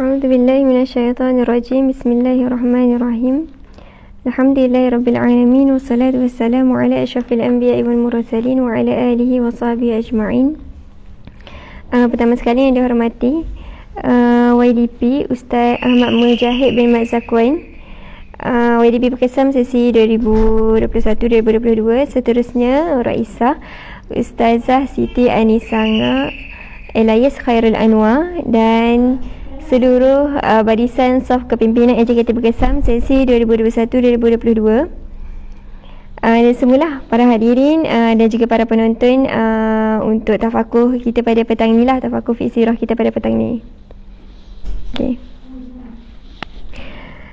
A'udzubillahi minasyaitonirrajim. Bismillahirrahmanirrahim. Alhamdulillahirabbil alamin wassalatu wassalamu ala asyrafil anbiya'i wal mursalin wa ala alihi wa sahbihi ajma'in. Pertama sekali yang dihormati YDP Ustaz Ahmad Mujahid bin Mat Zakwan, YDP Perkesam sesi 2021-2022. Seterusnya Raisah Ustazah Siti Anisanga Elias Khairul Anwar dan seluruh barisan saf kepimpinan AJKT Perkesam sesi 2021-2022. Dan semula para hadirin dan juga para penonton untuk tafakuh kita pada petang ni lah, tafakuh fi sirah kita pada petang ni. Okey.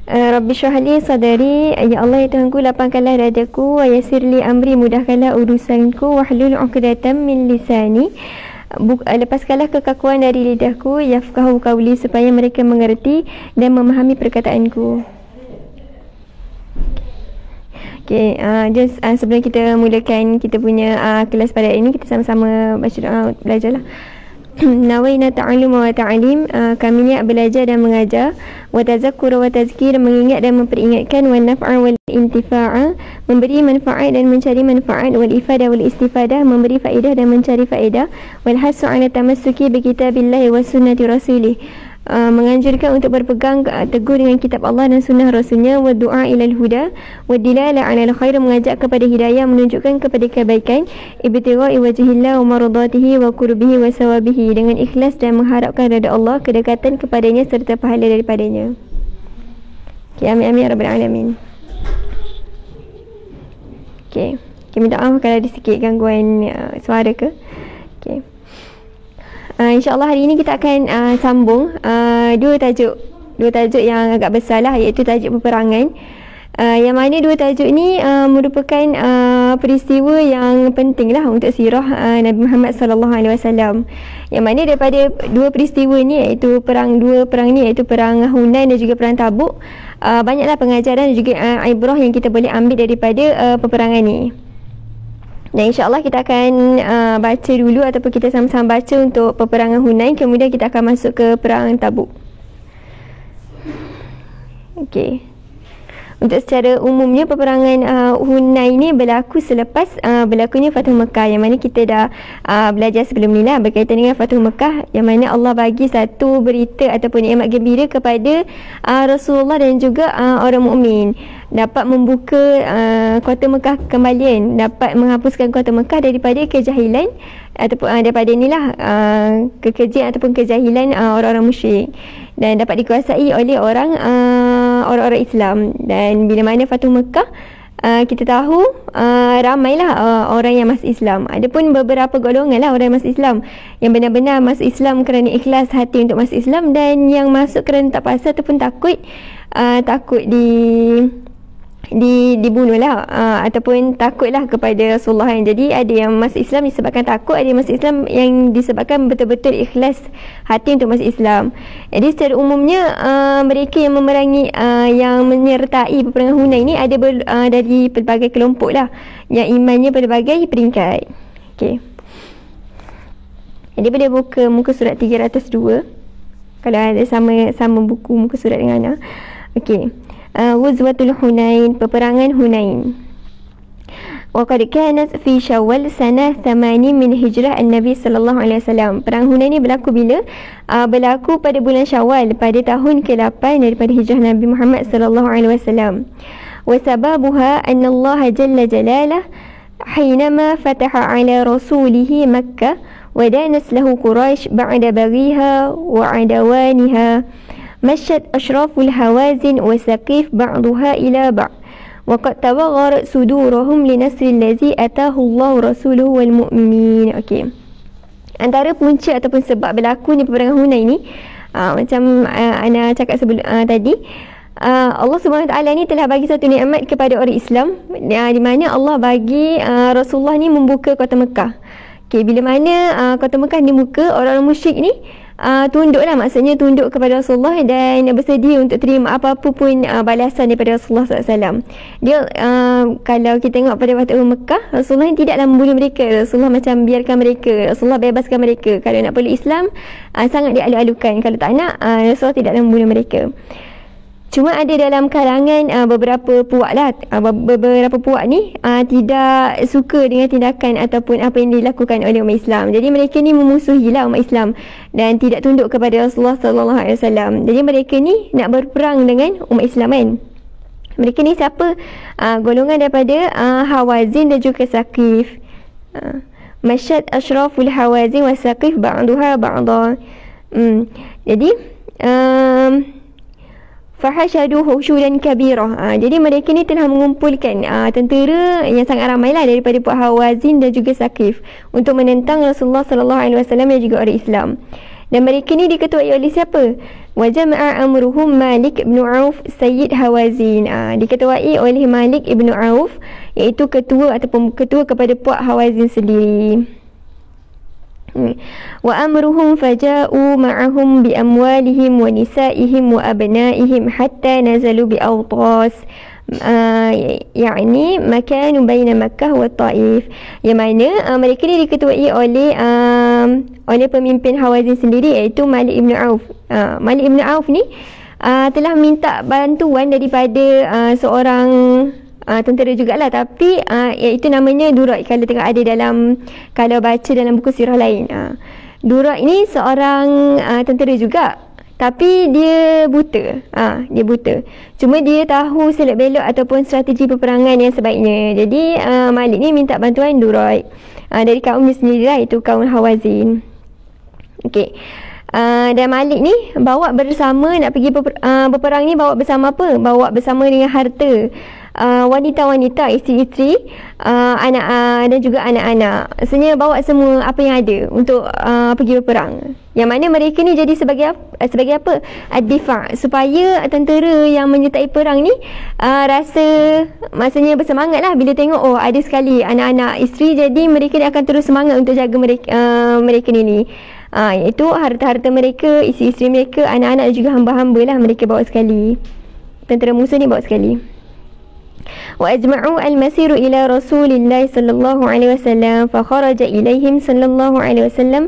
Rabbi syrah li sadari, ya Allah ya Tuhanku, lapangkanlah dadaku, wa yassirli amri, mudahkanlah urusanku, wahlul 'uqdatam min lisani, lepaskanlah kekakuan dari lidahku, yafqahu qawli, supaya mereka mengerti dan memahami perkataanku. Okay, just sebelum kita mulakan kita punya kelas pada hari ini, kita sama-sama baca doa belajarlah. Nawaina ta'allum wa ta'alim, kami niat belajar dan mengajar, wa tazakkur wa tazkir, mengingat dan memperingatkan, wa naf'a wal intifa'a, memberi manfaat dan mencari manfaat, wal ifadah wal istifadah, memberi faedah dan mencari faedah, wal hasu 'ala tamassuki bi kitabillahi wa sunnati rasulih, menganjurkan untuk berpegang teguh dengan kitab Allah dan sunnah Rasulnya, wa du'a ilal huda, wa dilala 'alal khair, mengajak kepada hidayah, menunjukkan kepada kebaikan, ibtigha'i wajhillah wa maradatihi wa qurbihi wa sawabihi, dengan ikhlas dan mengharapkan redha Allah, kedekatan kepadanya serta pahala daripadanya. Okay, amin amin ya rabbal alamin. Okay, minta maaf kalau ada sikit gangguan suara ke. Okay. InsyaAllah hari ini kita akan sambung dua tajuk yang agak besar lah, iaitu tajuk peperangan. Yang mana dua tajuk ni merupakan peristiwa yang penting lah untuk sirah Nabi Muhammad SAW. Yang mana daripada dua peristiwa ni, iaitu dua perang ni, iaitu perang Hunain dan juga perang Tabuk, banyaklah pengajaran dan juga ibrah yang kita boleh ambil daripada peperangan ni. Dan insyaAllah kita akan baca dulu, ataupun kita sama-sama baca untuk peperangan Hunain, kemudian kita akan masuk ke perang Tabuk. Okey. Untuk secara umumnya, peperangan Hunain ni berlaku selepas berlakunya Fathu Mekah, yang mana kita dah belajar sebelum ni lah berkaitan dengan Fathu Mekah, yang mana Allah bagi satu berita ataupun nikmat gembira kepada Rasulullah dan juga orang mukmin, dapat membuka kota Mekah kembalian, dapat menghapuskan kota Mekah daripada kejahilan ataupun daripada inilah kekejian ataupun kejahilan orang-orang musyrik, dan dapat dikuasai oleh orang-orang Islam. Dan bila mana Fathu Mekah, kita tahu ramailah orang yang masuk Islam. Adapun beberapa golongan lah orang yang masuk Islam, yang benar-benar masuk Islam kerana ikhlas hati untuk masuk Islam, dan yang masuk kerana tak pasal ataupun takut dibunuh lah, ataupun takutlah kepada Rasulullah. Jadi ada yang masuk Islam disebabkan takut, ada yang masuk Islam yang disebabkan betul-betul ikhlas hati untuk masuk Islam. Jadi secara umumnya mereka yang memerangi yang menyertai peperangan Hunain ni ada dari pelbagai kelompok lah, yang imannya berbagai peringkat. Okay. Jadi boleh buka muka surat 302 kalau ada sama buku muka surat dengan Ana. Okay. Ghazwatul Hunain, peperangan Hunain. Wa qad kanat fi Syawal sanah 8 min hijrah an-Nabi sallallahu alaihi wasallam. Perang Hunain ni berlaku bila? Berlaku pada bulan Syawal, pada tahun ke-8 daripada hijrah Nabi Muhammad sallallahu alaihi wasallam. Wa sababuha anna Allah jalla jalalah hinama fataha ala rasulih Makkah wa danas lahu Quraisy ba'da baghiha wa adawaniha. مشت أشراف الهوازن وسقيف بعضها إلى بعض وقد توغرت صدورهم لنصر الذي أتاه الله رسوله والمؤمنين. Okey. Antara punca ataupun sebab berlakunya peperangan Hunain ni, macam Ana cakap sebelum tadi, Allah SWT ni telah bagi satu nikmat kepada orang Islam, di mana Allah bagi Rasulullah ni membuka kota Mekah. Okey, bila mana kota Mekah dibuka, orang-orang musyrik ni tunduklah, maksudnya tunduk kepada Rasulullah dan bersedia untuk terima apa-apa pun balasan daripada Rasulullah SAW. Dia kalau kita tengok pada waktu Mekah, Rasulullah ni tidaklah membunuh mereka. Rasulullah macam biarkan mereka, Rasulullah bebaskan mereka. Kalau nak peluk Islam, sangat dialu-alukan. Kalau tak nak, Rasulullah tidaklah membunuh mereka. Cuma ada dalam kalangan beberapa puak lah, beberapa puak ni tidak suka dengan tindakan ataupun apa yang dilakukan oleh umat Islam. Jadi mereka ni memusuhilah umat Islam dan tidak tunduk kepada Rasulullah SAW. Jadi mereka ni nak berperang dengan umat Islam kan. Mereka ni siapa? Golongan daripada Hawazin dan juga Saqif. Masyad ashraful Hawazin wa Saqif ba'duha ba'da. Jadi fahashadu hushudan kabirah. Jadi mereka ni telah mengumpulkan tentera yang sangat ramai lah daripada puak Hawazin dan juga Saqif untuk menentang Rasulullah SAW dan juga orang Islam. Dan mereka ni diketuai oleh siapa? Wa jama'a amruhum Malik ibn Auf Sayyid Hawazin. Diketuai oleh Malik ibn Auf, iaitu ketua ataupun ketua kepada puak Hawazin sendiri. Wa amruhum faja'u ma'ahum bi amwalihim wa nisa'ihim wa abna'ihim hatta nazalu bi Awtas, yakni makan baina Makkah wa Taif. Yang mana mereka ni diketuai oleh pemimpin Hawazin sendiri, iaitu Malik ibn Auf. Malik ibn Auf ni telah minta bantuan daripada seorang tentera jugalah, tapi iaitu namanya Durait. Kalau tengok ada dalam, kalau baca dalam buku sirah lain, Durait ni seorang tentera juga, tapi dia buta. Dia buta. Cuma dia tahu selok belok ataupun strategi peperangan yang sebaiknya. Jadi Malik ni minta bantuan Durait dari kaumnya sendirilah, iaitu kaum Hawazin. Okey. Dan Malik ni bawa bersama, nak pergi berperang ni, bawa bersama apa? Bawa bersama dengan harta, wanita-wanita, isteri-isteri, anak dan juga anak-anak. Maksudnya bawa semua apa yang ada untuk pergi berperang. Yang mana mereka ni jadi sebagai apa? Ad-difa', supaya tentera yang menyertai perang ni rasa, maksudnya bersemangat lah bila tengok ada sekali anak-anak, isteri. Jadi mereka ni akan terus semangat untuk jaga mereka ni. Iaitu harta-harta mereka, isteri-isteri mereka, anak-anak dan juga hamba-hamba lah mereka bawa sekali. Tentera musuh ni bawa sekali. Wa ajma'u al-masiru ila Rasulillah sallallahu alaihi wasallam fa kharaja ilaihim sallallahu alaihi wasallam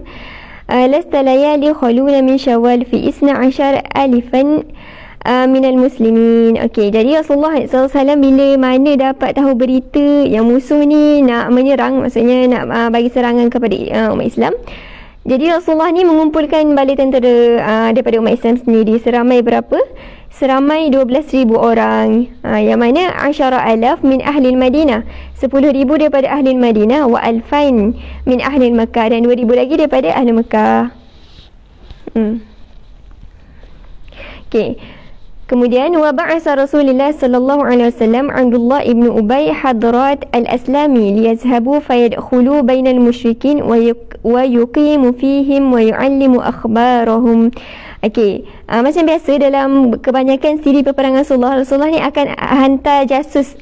lasta layali khaluna min Syawal fi 12,000 min al-muslimin. Okey, jadi Rasulullah SAW bila mana dapat tahu berita yang musuh ni nak menyerang, maksudnya nak bagi serangan kepada umat Islam, jadi Rasulullah ni mengumpulkan balik tentera daripada umat Islam sendiri. Seramai berapa? Seramai 12,000 orang. Yang mana 10,000 min ahli Madinah, 10,000 daripada ahli Madinah, wa alfain min ahli Makkah, dan 2,000 lagi daripada ahli Makkah. Okey. Kemudian wa ba'asa Rasulullah sallallahu alaihi wasallam Abdullah ibn Ubay Hadrat al-Aslami liyazhabu fayadkhulu bainal musyrikin wa yuqimu fihim wa yu'allimu akhbarahum. Okey, macam biasa dalam kebanyakan siri peperangan Rasulullah ni akan hantar jasus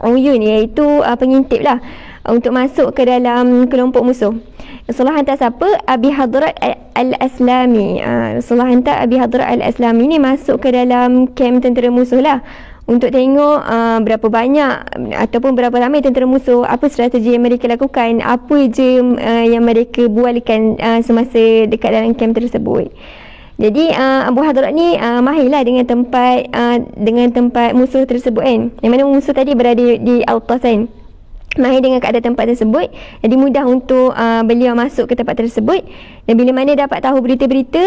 uyun, iaitu pengintip lah, untuk masuk ke dalam kelompok musuh. Rasulullah hantar siapa? Abi Hadrat al-Aslami. Rasulullah hantar Abi Hadrat al-Aslami ni masuk ke dalam kem tentera musuh lah, untuk tengok berapa banyak ataupun berapa ramai tentera musuh, apa strategi yang mereka lakukan, apa je yang mereka bualkan semasa dekat dalam kem tersebut. Jadi Abu Hadrat ni mahirlah dengan tempat musuh tersebut kan. Yang mana musuh tadi berada di Awtas kan. Mahir dengan keadaan tempat tersebut, jadi mudah untuk beliau masuk ke tempat tersebut. Dan bila mana dapat tahu berita-berita,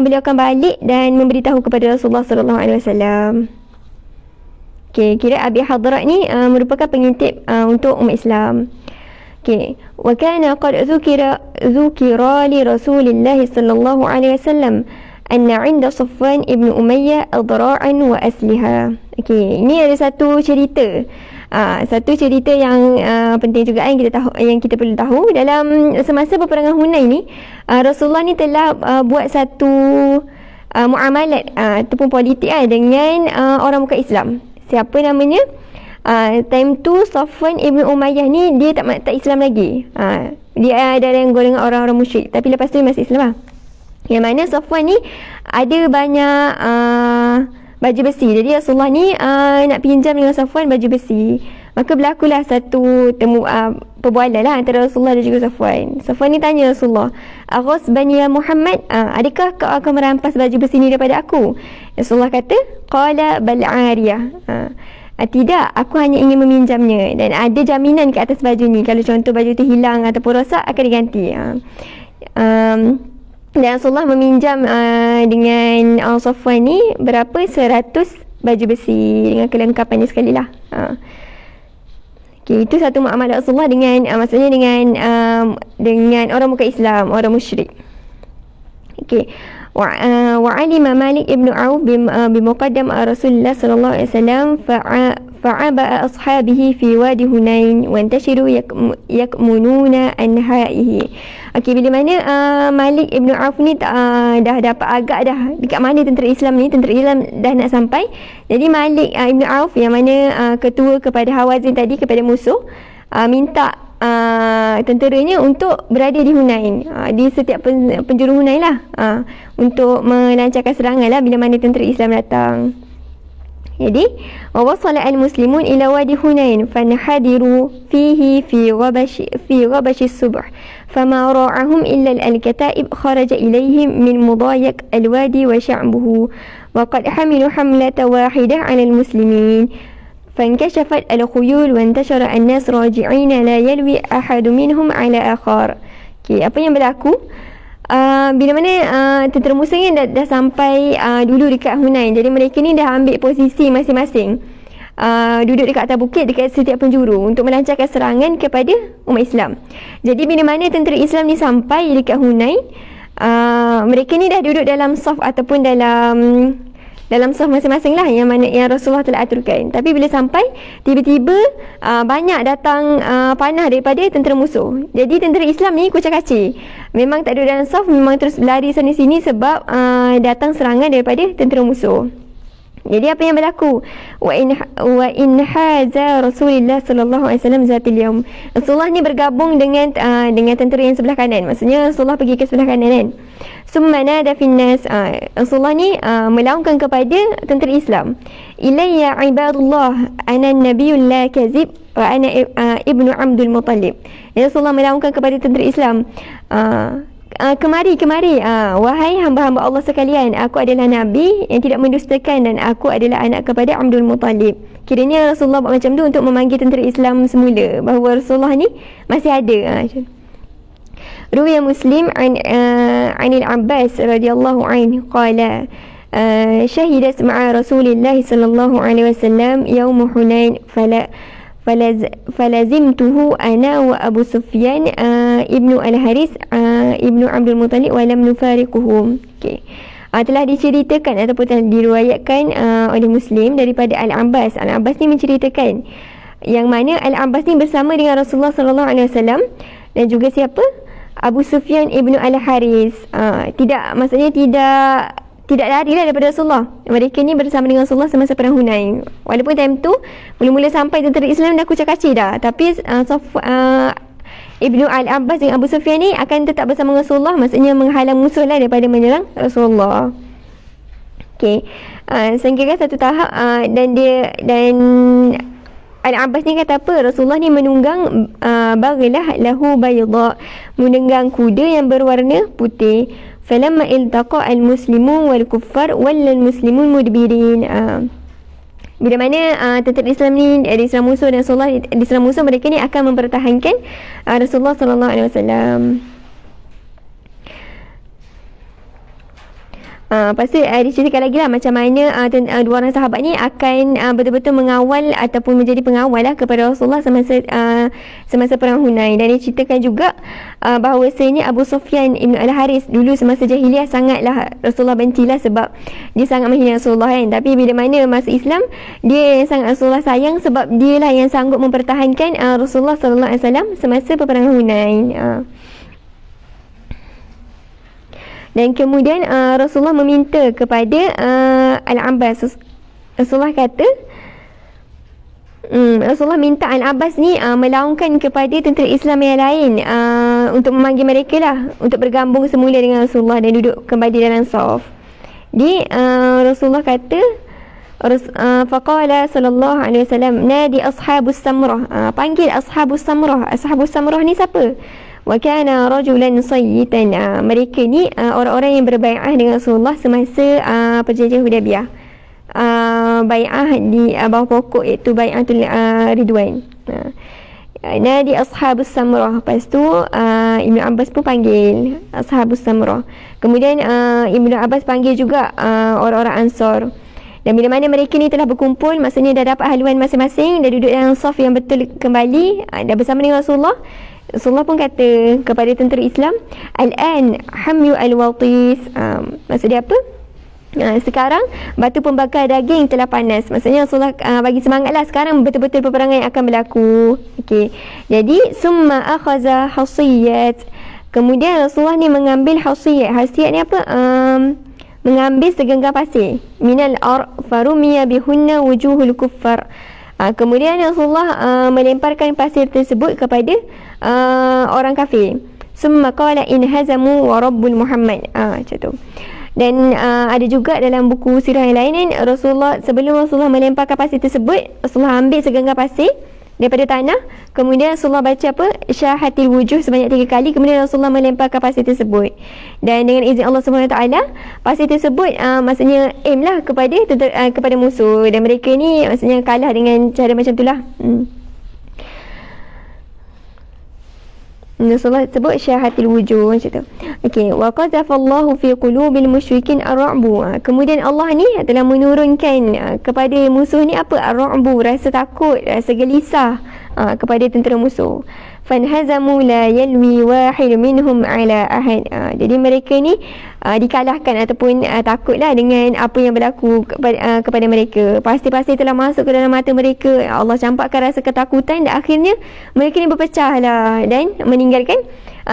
beliau akan balik dan memberitahu kepada Rasulullah sallallahu alaihi wasallam. Okey, kira Abi Hadrat ni merupakan pengintip untuk umat Islam. Okey, wa kana qad dzukira li Rasulillah sallallahu alaihi wasallam anna 'inda Safwan ibn Umayyah adra'an wa asliha. Okey, ini ada satu cerita. Satu cerita yang penting juga yang kita tahu, yang kita perlu tahu dalam semasa peperangan Hunain ni. Rasulullah ni telah buat satu muamalat ataupun politik dengan orang bukan Islam. Siapa namanya? Time tu Safwan ibn Umayyah ni dia tak Islam lagi. Dia ada yang golongan orang-orang musyrik, tapi lepas tu dia masuk Islam lah. Yang mana Safwan ni ada banyak baju besi. Jadi Rasulullah ni nak pinjam dengan Safwan baju besi. Maka berlakulah satu perbualan lah antara Rasulullah dan juga Safwan. Safwan ni tanya Rasulullah, "Aghasbani ya Muhammad, adakah kau akan merampas baju besi ni daripada aku?" Rasulullah kata, "Qala bal 'ariyah." Tidak, aku hanya ingin meminjamnya dan ada jaminan ke atas baju ni. Kalau contoh baju tu hilang ataupun rosak, akan diganti. Dan Rasulullah meminjam dengan Safwan ni berapa? 100 baju besi dengan kelengkapannya sekali lah. Okay, itu satu muamalah Rasulullah dengan maksudnya dengan orang bukan Islam, orang musyrik. Okay. وعلم مالك ابن عوف بمقدم رسول الله صلى الله عليه وسلم فعبأ أصحابه في وادي هنين وانتشروا يكمنون أنهائه. Okey, bila mana Malik ibn Auf ni dah dapat agak dah dekat mana tentera Islam ni, tentera Islam dah nak sampai. Jadi Malik ibn Auf yang mana ketua kepada Hawazin tadi, kepada musuh, minta tenteranya untuk berada di Hunain, di setiap penjuru Hunain lah, untuk melancarkan serangan lah bila mana tentera Islam datang. Jadi wasala al-muslimun ila wadi Hunain fanhadiru fihi fi ghabash as-subh fama ra'ahum illa al-kataib kharaja ilayhim min mudayak al-wadi wa sha'buhu wa qad hamilu hamlatan wahidah 'ala al-muslimin فانكشفت الخيول وانتشر الناس راجعين لا يلوي أحد منهم على آخر. Okay, apa yang berlaku bila mana tentera musuh ni dah sampai dulu dekat Hunain. Jadi mereka ni dah ambil posisi masing-masing, duduk dekat atas bukit dekat setiap penjuru untuk melancarkan serangan kepada umat Islam. Jadi bila mana tentera Islam ni sampai dekat Hunain, mereka ni dah duduk dalam saf ataupun dalam saf masing-masing lah yang mana yang Rasulullah telah aturkan. Tapi bila sampai, tiba-tiba banyak datang panah daripada tentera musuh. Jadi tentera Islam ni kucak-kacir, memang tak duduk dalam saf, memang terus lari sana-sini sebab datang serangan daripada tentera musuh. Jadi apa yang berlaku? Wa in haza Rasulullah sallallahu alaihi wasallam zatil yaum. Rasulullah ni bergabung dengan tentera yang sebelah kanan. Maksudnya Rasulullah pergi ke sebelah kanan kan. Summa nada fin nas. Rasulullah ni melaungkan kepada tentera Islam, "Ilayya ibadullah ana nabiyul la kazib wa ana ibnu Abdul Muttalib." Rasulullah melaungkan kepada tentera Islam, kemari, wahai hamba-hamba Allah sekalian, aku adalah Nabi yang tidak mendustakan dan aku adalah anak kepada Abdul Muttalib. Kiranya Rasulullah buat macam tu untuk memanggil tentera Islam semula bahawa Rasulullah ni masih ada. Ruwiya Muslim anil Abbas radhiyallahu anhu qala syahidat ma'a Rasulillah sallallahu alaihi wasallam yaum Hunain falazimtuhu ana wa Abu Sufyan ibnu Al-Haris ibnu Abdul Muttalib wa lam nufariquhum. Okay. Telah diceritakan ataupun telah diriwayatkan oleh Muslim daripada Al-Abbas. Al-Abbas ni menceritakan yang mana Al-Abbas ni bersama dengan Rasulullah sallallahu alaihi wasallam dan juga siapa? Abu Sufyan ibnu Al-Haris. Maksudnya tidak lari lah daripada Rasulullah. Mereka ni bersama dengan Rasulullah semasa perang Hunain. Walaupun time tu mula-mula sampai tentera Islam dah kucak-kacir dah, tapi Ibnu Al-Abbas dengan Abu Sufyan ni akan tetap bersama Rasulullah, maksudnya menghalang musuh lah daripada menyerang Rasulullah. Okay. Sehingga satu tahap dan Al-Abbas ni kata apa? Rasulullah ni menunggang baglah lahu bayda, menunggang kuda yang berwarna putih. Falamma iltaqa al-muslimun wal kuffar wal muslimun mudbirin. Bila mana tentera Islam ni diserang musuh dan Rasulullah diserang musuh, mereka ni akan mempertahankan Rasulullah sallallahu alaihi wasallam. Lepas tu diceritakan lagi lah macam mana dua orang sahabat ni akan betul-betul mengawal ataupun menjadi pengawal lah kepada Rasulullah semasa perang Hunain. Dan diceritakan juga bahawasanya Abu Sufyan ibn Al-Haris dulu semasa jahiliah sangatlah Rasulullah bencilah sebab dia sangat menghina Rasulullah kan. Tapi bila mana masuk Islam, dia yang sangat Rasulullah sayang sebab dia lah yang sanggup mempertahankan Rasulullah sallallahu alaihi wasallam semasa peperangan Hunain. Dan kemudian Rasulullah meminta kepada Al-Abbas. Rasulullah kata Rasulullah minta Al-Abbas ni melaungkan kepada tentera Islam yang lain untuk memanggil mereka lah untuk bergabung semula dengan Rasulullah dan duduk kembali dalam saf. Rasulullah kata, faqala sallallahu alaihi wasallam, nadi ashabus samrah, panggil ashabus samrah. Ashabus samrah ni siapa? Wa kana rajulan sayyitan, mereka ni orang-orang yang berbai'ah dengan Rasulullah semasa perjanjian Hudaybiyah, bai'ah di bawah pokok, iaitu bai'atul Ridwan. Nadi ashabus samrah. Lepas tu Ibnu Abbas pun panggil ashabus samrah. Kemudian Ibnu Abbas panggil juga orang-orang Ansar. Dan bila mana mereka ni telah berkumpul, maksudnya dah dapat haluan masing-masing, dah duduk dalam saf yang betul kembali, dah bersama dengan Rasulullah. Rasulullah pun kata kepada tentera Islam, al-an hamyu al-watis. Maksudnya apa? Sekarang batu pembakar daging telah panas. Maksudnya Rasulullah bagi semangat lah, sekarang betul-betul peperangan yang akan berlaku. Okey. Jadi summa akhaza hasiyat. Kemudian Rasulullah ni mengambil hasiyat. Hasiyat ni apa? Mengambil segenggam pasir. Minal farumiya bihunna wujuhul kuffar. Kemudian Rasulullah melemparkan pasir tersebut kepada orang kafir. Summa qala in hazamu wa rabbul Muhammad. Macam tu. Dan ada juga dalam buku sirah yang lain, Rasulullah, sebelum Rasulullah melemparkan pasir tersebut, Rasulullah ambil segenggam pasir daripada tanah, kemudian Rasulullah baca apa? Syahatil wujuh sebanyak 3 kali, kemudian Rasulullah melemparkan pasir tersebut. Dan dengan izin Allah SWT, pasir tersebut maksudnya aim lah kepada musuh, dan mereka ni maksudnya kalah dengan cara macam itulah. Rasulullah sebut syahatil wujuh macam tu. Okey, wa qadzafallahu fi qulubil musyrikin ar-ra'bu. Kemudian Allah ni telah menurunkan kepada musuh ni apa? Ar-ra'bu, rasa takut, rasa gelisah kepada tentera musuh. Fanhazamu la yalwi wahid minhum ala ahad. Jadi mereka ni dikalahkan ataupun takutlah dengan apa yang berlaku kepada mereka. Pasti-pasti telah masuk ke dalam mata mereka. Allah campakkan rasa ketakutan, dan akhirnya mereka ni berpecah lah dan meninggalkan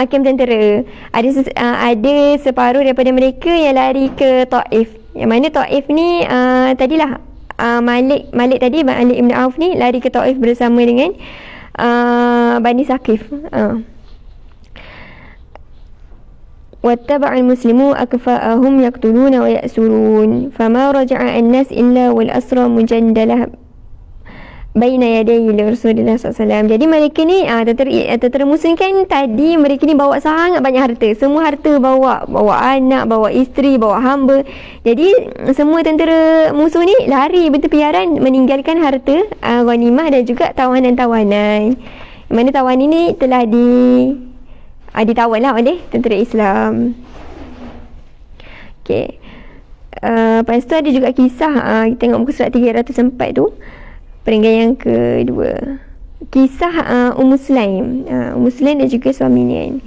kem tentera. Ada separuh daripada mereka yang lari ke Taif. Yang mana Taif ni tadilah Malik Ibn Auf ni lari ke Taif bersama dengan Bani Saqif. Wattaba'al muslimu akfa'ahum yaqtuluna wa ya'surun fama raja'a an-nas illa wal asra mujandalah baina yaday Rasulullah SAW. Jadi mereka ni tentera musuh kan, tadi mereka ni bawa sangat banyak harta. Semua harta bawa anak, bawa isteri, bawa hamba. Jadi semua tentera musuh ni lari bertepiaran meninggalkan harta ghanimah dan juga tawanan-tawanan. Mana tawanan ini telah ditawan lah oleh tentera Islam. Okey. Lepas tu ada juga kisah, kita tengok muka surat 304 tu, peringkat yang kedua. Kisah Ummu Sulaim. Ummu Sulaim dan juga suaminya ni.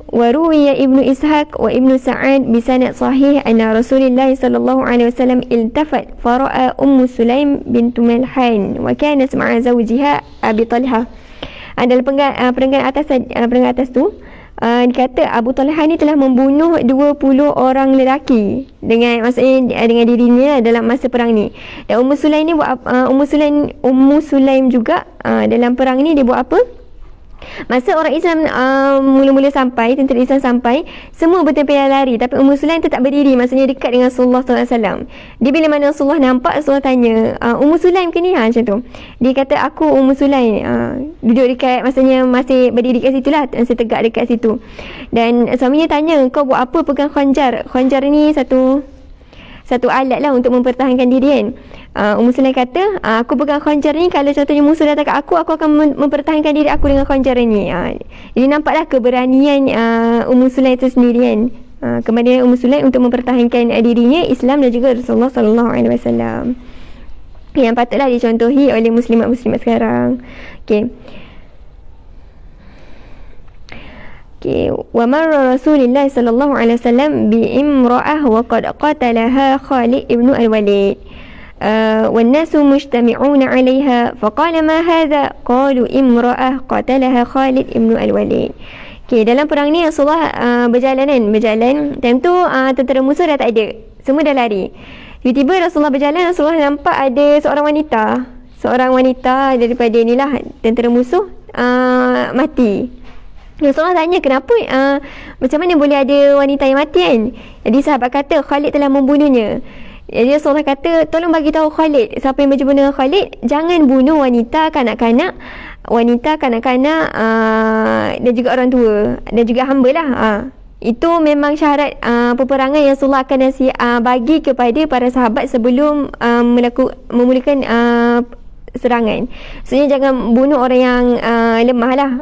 Wa ruwiya Ibnu Ishaq wa Ibnu Sa'ad bi sanad sahih anna Rasulullah sallallahu alaihi wasallam iltafat fara'a Ummu Sulaim bintu Malhan wa kanat ma'a zawjiha Abi Talha. Dalam peringkat atas tu dikata Abu Talha ni telah membunuh 20 orang lelaki maksudnya dengan dirinya dalam masa perang ni. Dan Ummu Sulaim ni Ummu Sulaim juga dalam perang ni dia buat apa? Masa orang Islam mula-mula sampai, tentera Islam sampai, semua bertempiran lari, tapi Ummu Sulaim tetap berdiri, maksudnya dekat dengan Rasulullah SAW. Dia bila mana Rasulullah nampak, Rasulullah tanya, Ummu Sulaim ke ni? Macam tu. Dia kata, aku Ummu Sulaim. Duduk dekat, maksudnya masih berdiri kat situ lah, masih tegak dekat situ. Dan suaminya tanya, kau buat apa pegang khanjar? Khanjar ni satu alat lah untuk mempertahankan diri kan. Ummu Sulaim kata, aku pegang khanjar ni, kalau contohnya musuh datang kat aku akan mempertahankan diri aku dengan khanjar ni. Jadi nampaklah keberanian Ummu Sulaim itu sendiri kan. Keberanian Ummu Sulaim untuk mempertahankan dirinya, Islam dan juga Rasulullah SAW, yang patutlah dicontohi oleh muslimat-muslimat sekarang. Okey. Wa marra Rasulullah sallallahu alaihi wasallam bi imra'ah wa qad qatalaha Khalid ibn al-Walid wan nasu mujtami'una 'alayha faqala ma hadha qalu imra'ah qatalaha Khalid ibn al-Walid. Okey, dalam perang ni Rasulullah berjalan. Time tu tentera musuh dah tak ada, semua dah lari. Tiba-tiba Rasulullah berjalan, Rasulullah nampak ada seorang wanita daripada inilah tentera musuh mati. Rasulullah tanya kenapa macam mana boleh ada wanita yang mati kan. Jadi sahabat kata Khalid telah membunuhnya. Jadi Rasulullah kata tolong bagi tahu Khalid, siapa yang berjumpa dengan Khalid, jangan bunuh wanita, kanak-kanak, dan juga orang tua dan juga hamba lah. Itu memang syarat peperangan yang Rasulullah akan bagi kepada para sahabat sebelum memulakan serangan. Maksudnya jangan bunuh orang yang lemah lah.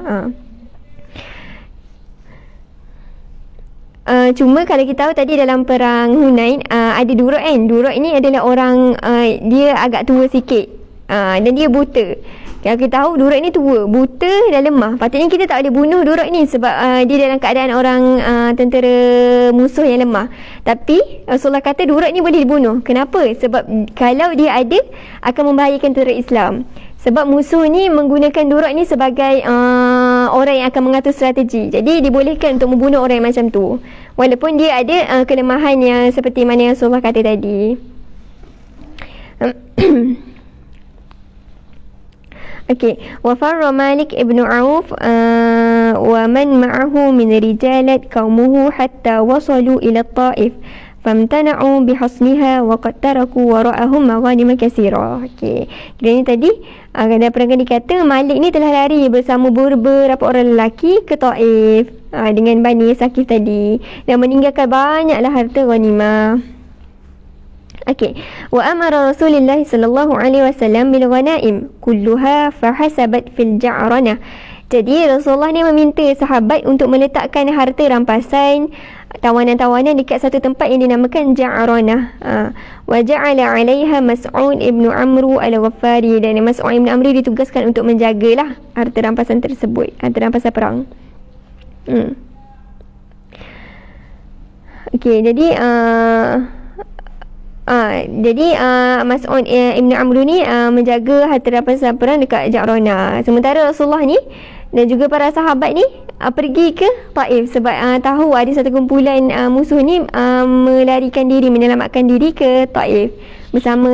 Cuma kalau kita tahu tadi dalam perang Hunain ada Durok kan. Durok ini adalah orang dia agak tua sikit dan dia buta. Kalau kita tahu Durok ini tua, buta dan lemah, patutnya kita tak boleh bunuh Durok ini sebab dia dalam keadaan orang tentera musuh yang lemah. Tapi Rasulullah kata Durok ini boleh dibunuh. Kenapa? Sebab kalau dia ada akan membahayakan tentera Islam. Sebab musuh ni menggunakan Durok ni sebagai orang yang akan mengatur strategi. Jadi dibolehkan untuk membunuh orang yang macam tu. Walaupun dia ada kelemahan yang seperti mana yang Rasulullah kata tadi. Okey, wa farra Malik ibn Auf wa man ma'ahu min rijalat qaumuhu hatta wasalu ila Taif famtana'u bihasniha wa qad taraku wara'ahum maghanim katsira. Okey. Kiranya tadi ada perangkat dikata Malik ni telah lari bersama beberapa orang lelaki ke Taif dengan Bani Saqif tadi dan meninggalkan banyaklah harta ghanimah. Okey, wa amara Rasulullah sallallahu alaihi wasallam bil ghanaim kulluha fahasabat fil ja'ranah. Jadi Rasulullah ni meminta sahabat untuk meletakkan harta rampasan tawanan-tawanan dekat satu tempat yang dinamakan Ja'ranah. Wa ja'ala 'alaiha Mas'ud ibn Amr al-Ghaffari, dan Mas'ud ibn Amr ditugaskan untuk menjagalah harta rampasan tersebut, harta rampasan perang. Okey, jadi Mas'ud ibn Amr ni menjaga harta rampasan perang dekat Ja'ranah. Sementara Rasulullah ni dan juga para sahabat ni pergi ke Taif sebab tahu ada satu kumpulan musuh ni melarikan diri, menyelamatkan diri ke Taif bersama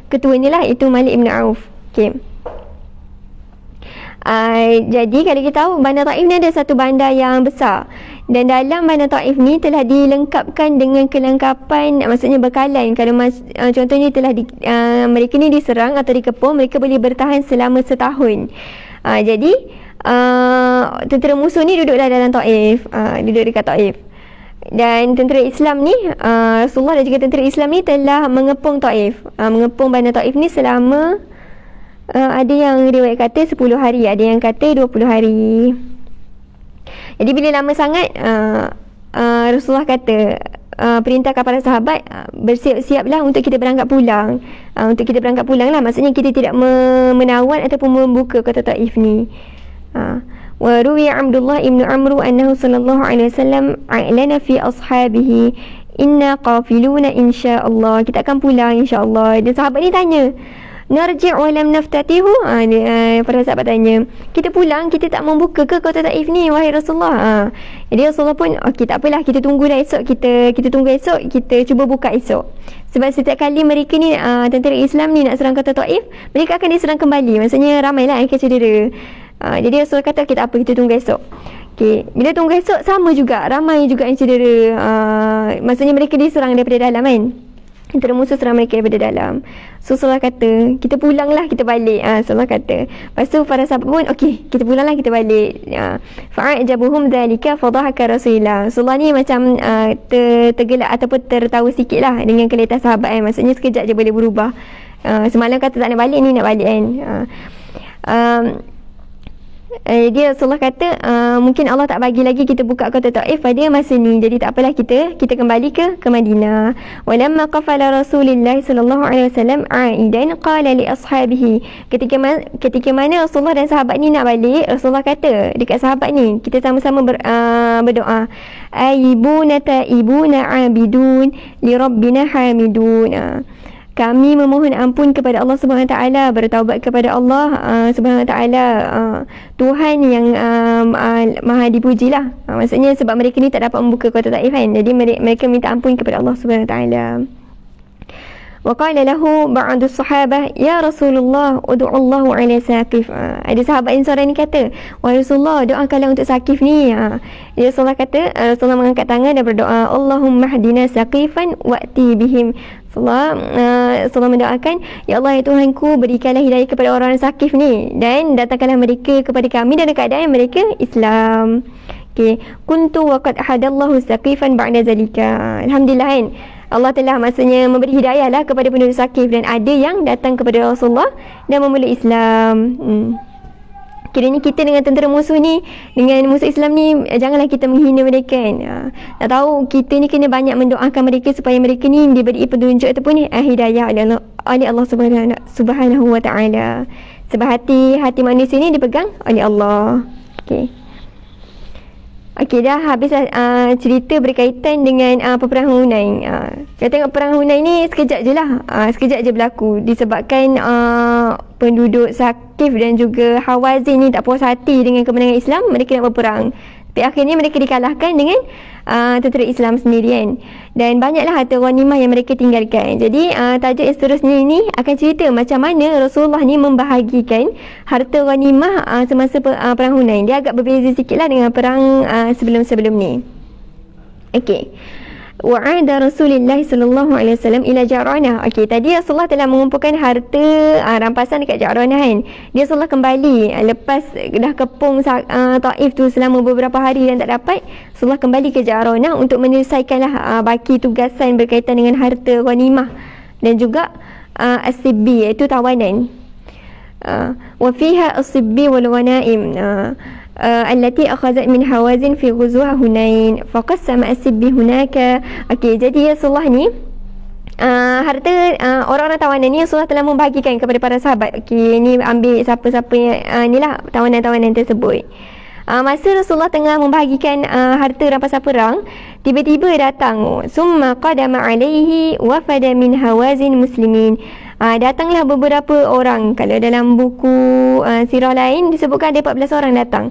ketuanya lah, itu Malik ibn Auf. Okey. Jadi kalau kita tahu bandar Taif ni ada satu bandar yang besar, dan dalam bandar Taif ni telah dilengkapkan dengan kelengkapan, maksudnya bekalan. Kalau contohnya telah mereka ni diserang atau dikepung, mereka boleh bertahan selama setahun. Jadi tentera musuh ni duduklah dalam Taif, duduk dekat Taif. Dan tentera Islam ni, Rasulullah dan juga tentera Islam ni telah mengepung Taif, mengepung bandar Taif ni selama ada yang riwayat kata 10 hari, ada yang kata 20 hari. Jadi bila lama sangat Rasulullah kata perintahkan para sahabat bersiap-siaplah untuk kita berangkat pulang. Untuk kita berangkat pulang lah, maksudnya kita tidak menawan ataupun membuka kota Taif ni. Wa ruwiya Abdullah ibn Amr annahu sallallahu alaihi wasallam a'lana fi ashabihi inna qafiluna insyaallah, kita akan pulang insyaallah. Dan sahabat ni tanya, narji' wa lam naftatihu, para sahabat tanya, kita pulang, kita tak membuka ke kota Taif ni wahai Rasulullah? Jadi Rasulullah pun okey, tak apalah, kita tunggulah esok, kita tunggu esok, kita cuba buka esok. Sebab setiap kali mereka ni tentera Islam ni nak serang kota Taif, mereka akan diserang kembali, maksudnya ramailah yang cedera. Jadi Rasulullah kata kita apa, kita tunggu esok. Okey, bila tunggu esok sama juga, ramai juga yang cedera. Maksudnya mereka diserang daripada dalam kan, tentera musuh serang mereka daripada dalam. So Rasulullah kata kita pulanglah, kita balik. Rasulullah kata, lepas tu para sahabat pun okey, kita pulanglah, kita balik. Fa'ajabuhum dhalika fadhahaka Rasulullah. Rasulullah ni macam tergelak ataupun tertawa sikit lah dengan kelihatan sahabat kan. Maksudnya sekejap je boleh berubah. Semalam kata tak nak balik, ni nak balik kan. Dia Rasulullah kata mungkin Allah tak bagi lagi kita buka kota Taif pada masa ni, jadi tak apalah, kita kembali ke Madinah. Walamma qafala Rasulullah sallallahu alaihi wasallam aidan qala li ashabihi, ketika mana Rasulullah dan sahabat ni nak balik, Rasulullah kata dekat sahabat ni, kita sama-sama berdoa, aibuna taibuna abidun li rabbina hamidun, kami memohon ampun kepada Allah Subhanahu Wa Taala, bertaubat kepada Allah Subhanahu Wa Taala, Tuhan yang maha dipujilah. Maksudnya sebab mereka ni tak dapat membuka kota Taif kan, jadi mereka minta ampun kepada Allah Subhanahu Wa Taala. Wa qala lahu ba'du sahabah, ya Rasulullah ud'u Allah ala Saqif. Ada sahabat yang seorang ni kata, wahai Rasulullah, doakanlah untuk Saqif ni. Rasulullah kata, Rasulullah mengangkat tangan dan berdoa, Allahumma hdina Saqifan wa'ti bihim. Rasulullah mendoakan, ya Allah, ya Tuhanku, berikanlah hidayah kepada orang-orang Saqif ni dan datangkanlah mereka kepada kami dalam keadaan mereka Islam. Okey, kuntu wa qad hadallahu Saqifan ba'da zalika. Alhamdulillah kan, Allah telah maksudnya memberi hidayah lah kepada penduduk Saqif dan ada yang datang kepada Rasulullah dan memeluk Islam. Kiranya kita dengan tentera musuh ni, dengan musuh Islam ni, janganlah kita menghina mereka kan. Nak tahu, kita ni kena banyak mendoakan mereka supaya mereka ni diberi petunjuk ataupun hidayah oleh Allah Subhanahu wa ta'ala. Sebab hati manusia ni dipegang oleh Allah. Okey, dah habis cerita berkaitan dengan peperangan Hunain. Kita tengok perang Hunain ni sekejap je lah. Sekejap je berlaku disebabkan penduduk Saqif dan juga Hawazin ni tak puas hati dengan kemenangan Islam. Mereka nak berperang, tapi akhirnya mereka dikalahkan dengan tentera Islam sendirian. Dan banyaklah harta ghanimah yang mereka tinggalkan. Jadi tajuk yang seterusnya ni akan cerita macam mana Rasulullah ni membahagikan harta ghanimah semasa perang Hunain. Dia agak berbeza sikit lah dengan perang sebelum-sebelum ni. Okey, wa'ada Rasulullah sallallahu alaihi wasallam ila Ja'ranah. Okey, tadi Rasulullah telah mengumpulkan harta rampasan dekat Ja'ranah kan. Dia Rasulullah kembali lepas dah kepung Taif tu selama beberapa hari dan tak dapat, Rasulullah kembali ke Ja'ranah untuk menyelesaikanlah baki tugasan berkaitan dengan harta ghanimah dan juga as-sibbi, iaitu tawanan. Wa fiha as-sibbi wal ghanaim التي أخذت من Hawazin في غزوة Hunain فقسم السبي هناك. Okey, jadi Rasulullah ni harta orang-orang tawanan ni Rasulullah telah membahagikan kepada para sahabat. Okey, ni ambil siapa-siapa ni lah tawanan-tawanan tersebut. Masa Rasulullah tengah membahagikan harta rampasan perang, tiba-tiba datang summa qadama alaihi wafada min Hawazin muslimin. Datanglah beberapa orang. Kalau dalam buku sirah lain disebutkan ada 14 orang datang.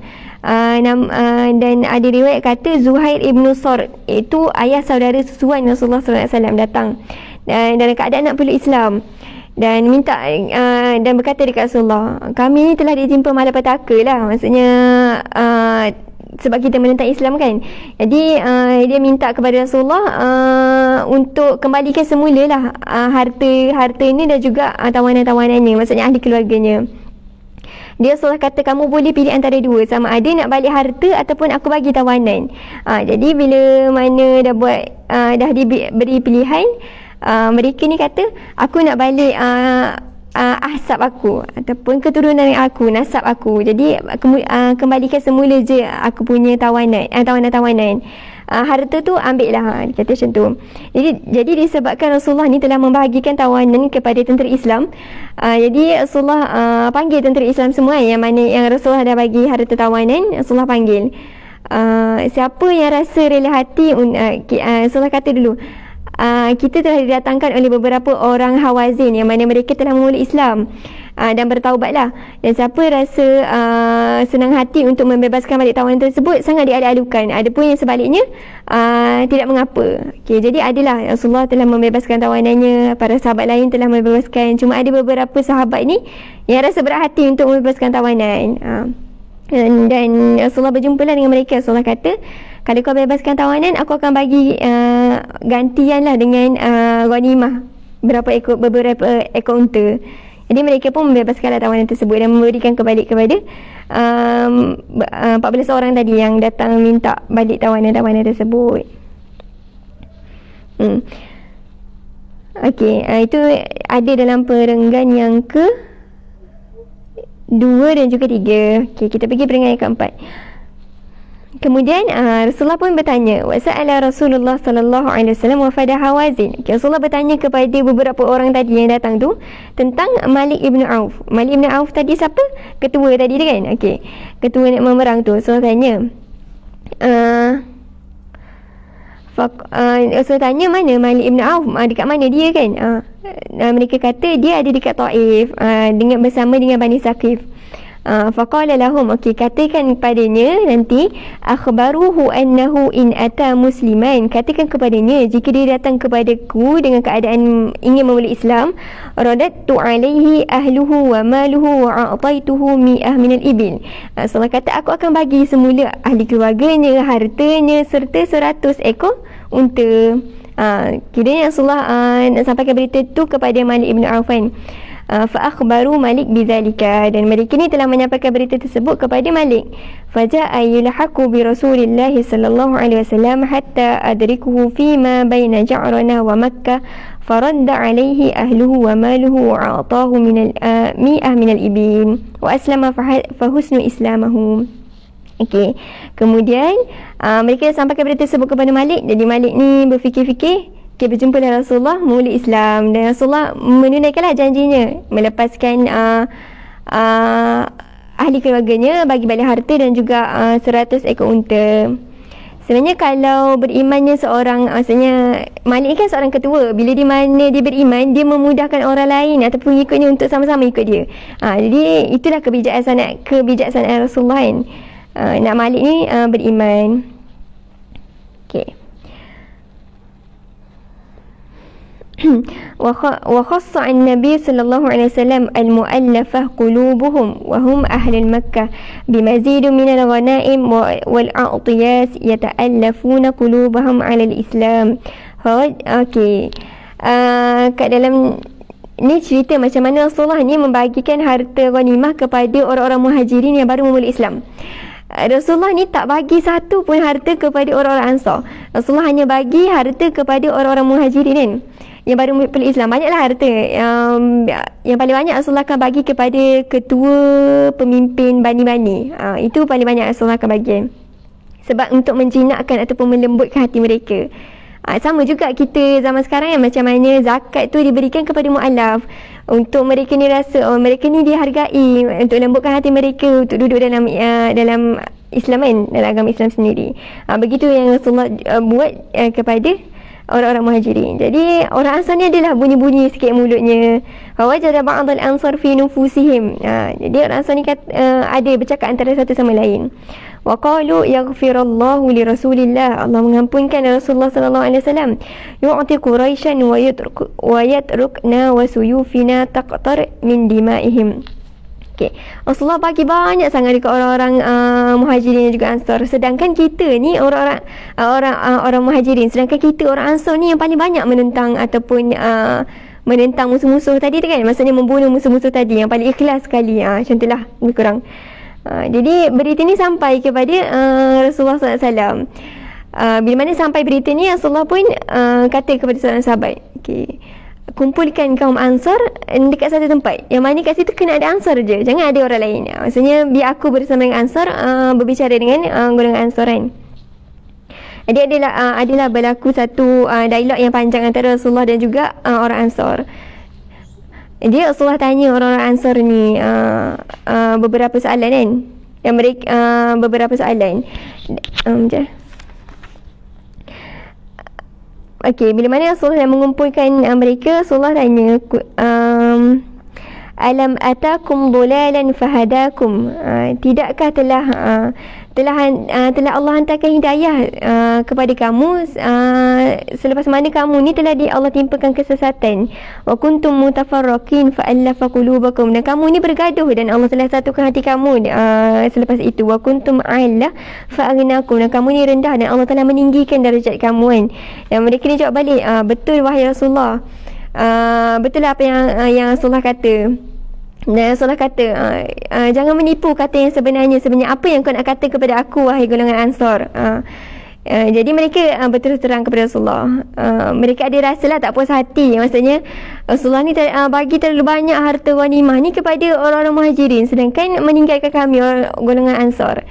Dan ada riwayat kata Zuhair ibn Sor, itu ayah saudara susuan Rasulullah SAW datang dalam keadaan nak peluk Islam dan minta dan berkata dekat Rasulullah, kami ni telah ditimpa malapetaka lah, maksudnya sebab kita menentang Islam kan. Jadi dia minta kepada Rasulullah untuk kembalikan semula lah harta ni dan juga tawanan-tawanannya, maksudnya ahli keluarganya. Dia Rasulullah kata, kamu boleh pilih antara dua, sama ada nak balik harta ataupun aku bagi tawanan. Jadi bila mana dah diberi pilihan, mereka ni kata, aku nak balik ahsab aku ataupun keturunan aku, nasab aku. Jadi kembalikan semula je aku punya tawanan. Harta tu ambil lah, dia kata macam tu. Jadi disebabkan Rasulullah ni telah membahagikan tawanan kepada tentera Islam, jadi Rasulullah panggil tentera Islam semua yang mana yang Rasulullah dah bagi harta tawanan. Rasulullah panggil siapa yang rasa rela hati. Rasulullah kata dulu, kita telah didatangkan oleh beberapa orang Hawazin yang mana mereka telah memeluk Islam dan bertaubatlah, dan siapa rasa senang hati untuk membebaskan balik tawanan tersebut, sangat dialu-alukan. Adapun yang sebaliknya tidak mengapa. Okey, jadi adalah Rasulullah telah membebaskan tawanannya, para sahabat lain telah membebaskan, cuma ada beberapa sahabat ni yang rasa berat hati untuk membebaskan tawanan. Dan Rasulullah berjumpalah dengan mereka. Rasulullah kata, kalau kau bebaskan tawanan, aku akan bagi gantian lah dengan ghanimah beberapa ekor unta. Jadi mereka pun membebaskanlah tawanan tersebut dan memberikan kebalik kepada 14 orang tadi yang datang minta balik tawanan-tawanan tersebut. Okey, itu ada dalam perenggan yang ke 2 dan juga 3. Okey, kita pergi perenggan yang keempat. Kemudian Rasulullah pun bertanya, wa sa'ala Rasulullah sallallahu alaihi wasallam wafada Hawazin. Rasulullah bertanya kepada beberapa orang tadi yang datang tu tentang Malik ibn Auf. Malik ibn Auf tadi siapa? Ketua tadi tu kan? Okey, ketua nak memerang tu. Rasulullah tanya, Rasulullah tanya mana Malik ibn Auf, dekat mana dia kan? Mereka kata dia ada dekat Taif bersama dengan Bani Saqif. Faqala lahum, katakan kepadanya nanti, akhbaruhu annahu in ata musliman, katakan kepadanya jika dia datang kepadaku dengan keadaan ingin memeluk Islam, radattu alaihi ahluhu wa maluhu wa a'taituhu mi'ah minal ibil. Rasulullah kata, aku akan bagi semula ahli keluarganya, hartanya serta 100 ekor unta. Kiranya Rasulullah nak sampaikan berita tu kepada Malik ibn Aufan. Fa akhbaru Malik bidzalika, dan mereka ni telah menyampaikan berita tersebut kepada Malik. Faja'a yulhaqu bi Rasulillah sallallahu alaihi wasallam hatta adrikuhu fima baina Ja'rana wa Makkah, faradda alaihi ahluhu wa maluhu wa a'tahu min mi'ah min al-ibil wa aslama fa husnu islamahu. Okey. Kemudian mereka sampaikan berita tersebut kepada Malik. Jadi Malik ni berfikir-fikir, berjumpalah Rasulullah, memeluk Islam, dan Rasulullah menunaikanlah janjinya melepaskan ahli keluarganya, bagi balik harta dan juga 100 ekor unta. Sebenarnya kalau berimannya seorang, maksudnya Malik ni kan seorang ketua, bila di mana dia beriman, dia memudahkan orang lain ataupun ikutnya untuk sama-sama ikut dia. Jadi itulah kebijaksanaan Rasulullah kan. Nak Malik ni beriman. Okey. وخص عن النبي صلى الله عليه وسلم المؤلفة قلوبهم وهم أهل مكة بمزيد من الغنائم والأعطيات يتألفون قلوبهم على الإسلام. Kat dalam ni cerita macam mana Rasulullah ni membagikan harta ghanimah kepada orang-orang muhajirin yang baru memeluk Islam. Rasulullah ni tak bagi satu pun harta kepada orang-orang Ansar. Rasulullah hanya bagi harta kepada orang-orang muhajirin kan, yang baru memeluk Islam. Banyaklah harta. Yang paling banyak Rasulullah akan bagi kepada ketua pemimpin bani-bani. Itu paling banyak Rasulullah akan bagi. Sebab untuk menjinakkan ataupun melembutkan hati mereka. Sama juga kita zaman sekarang macam mana zakat tu diberikan kepada mu'alaf, untuk mereka ni rasa mereka ni dihargai, untuk lembutkan hati mereka untuk duduk dalam Islam kan, dalam agama Islam sendiri. Begitu yang Rasulullah buat kepada orang-orang muhajirin. Jadi orang Ansar ni adalah bunyi-bunyi sikit mulutnya. Wajada ba'dal ansar fi nufusihim. Jadi orang Ansar ni ada bercakap antara satu sama lain. Wa qalu yaghfirallahu li Rasulillah, Allah mengampunkan Rasulullah sallallahu alaihi wasallam. Yu'ti Quraisyan wa yatrukna wa suyufina taqtar min dima'ihim. Okey. Rasulullah bagi banyak sangat dekat orang-orang muhajirin dan juga Ansar. Sedangkan kita ni orang muhajirin, sedangkan kita orang Ansar ni yang paling banyak menentang ataupun menentang musuh-musuh tadi tu kan. Maksudnya membunuh musuh-musuh tadi, yang paling ikhlas sekali. Macam itulah lebih kurang. Jadi berita ni sampai kepada Rasulullah SAW. Bila mana sampai berita ni, Rasulullah pun kata kepada seorang sahabat, okey, kumpulkan kaum Ansar dekat satu tempat, yang mana kat situ kena ada Ansar je, jangan ada orang lain. Maksudnya biar aku bersama dengan Ansar, berbicara dengan golongan Ansar kan. Jadi adalah berlaku satu dialog yang panjang antara Rasulullah dan juga orang Ansar. Dia Rasulullah tanya orang-orang Ansar ni beberapa soalan kan, yang mereka beberapa soalan. Okey, bila mana Rasulullah mengumpulkan mereka, Rasulullah tanya, alam atakum dhulalan fahadakum, tidakkah telah Allah hantarkan hidayah kepada kamu selepas mana kamu ni telah Allah timpakan kesesatan. Wa kuntum mutafarraqin fa'allafa qulubakum, dan kamu ni bergaduh dan Allah telah satukan hati kamu selepas itu. Wa kuntum a'la fa'aghnakum, dan kamu ni rendah dan Allah telah meninggikan darjat kamu kan. Dan mereka ni jawab balik, betul wahai Rasulullah, betul apa yang Rasulullah kata. Dan Rasulullah kata, jangan menipu kata yang sebenarnya apa yang kau nak kata kepada aku wahai golongan Ansar. Jadi mereka berterus terang kepada Rasulullah. Mereka ada rasa lah tak puas hati. Maksudnya Rasulullah ni bagi terlalu banyak harta ghanimah ni kepada orang-orang muhajirin, sedangkan meninggalkan kami golongan Ansar.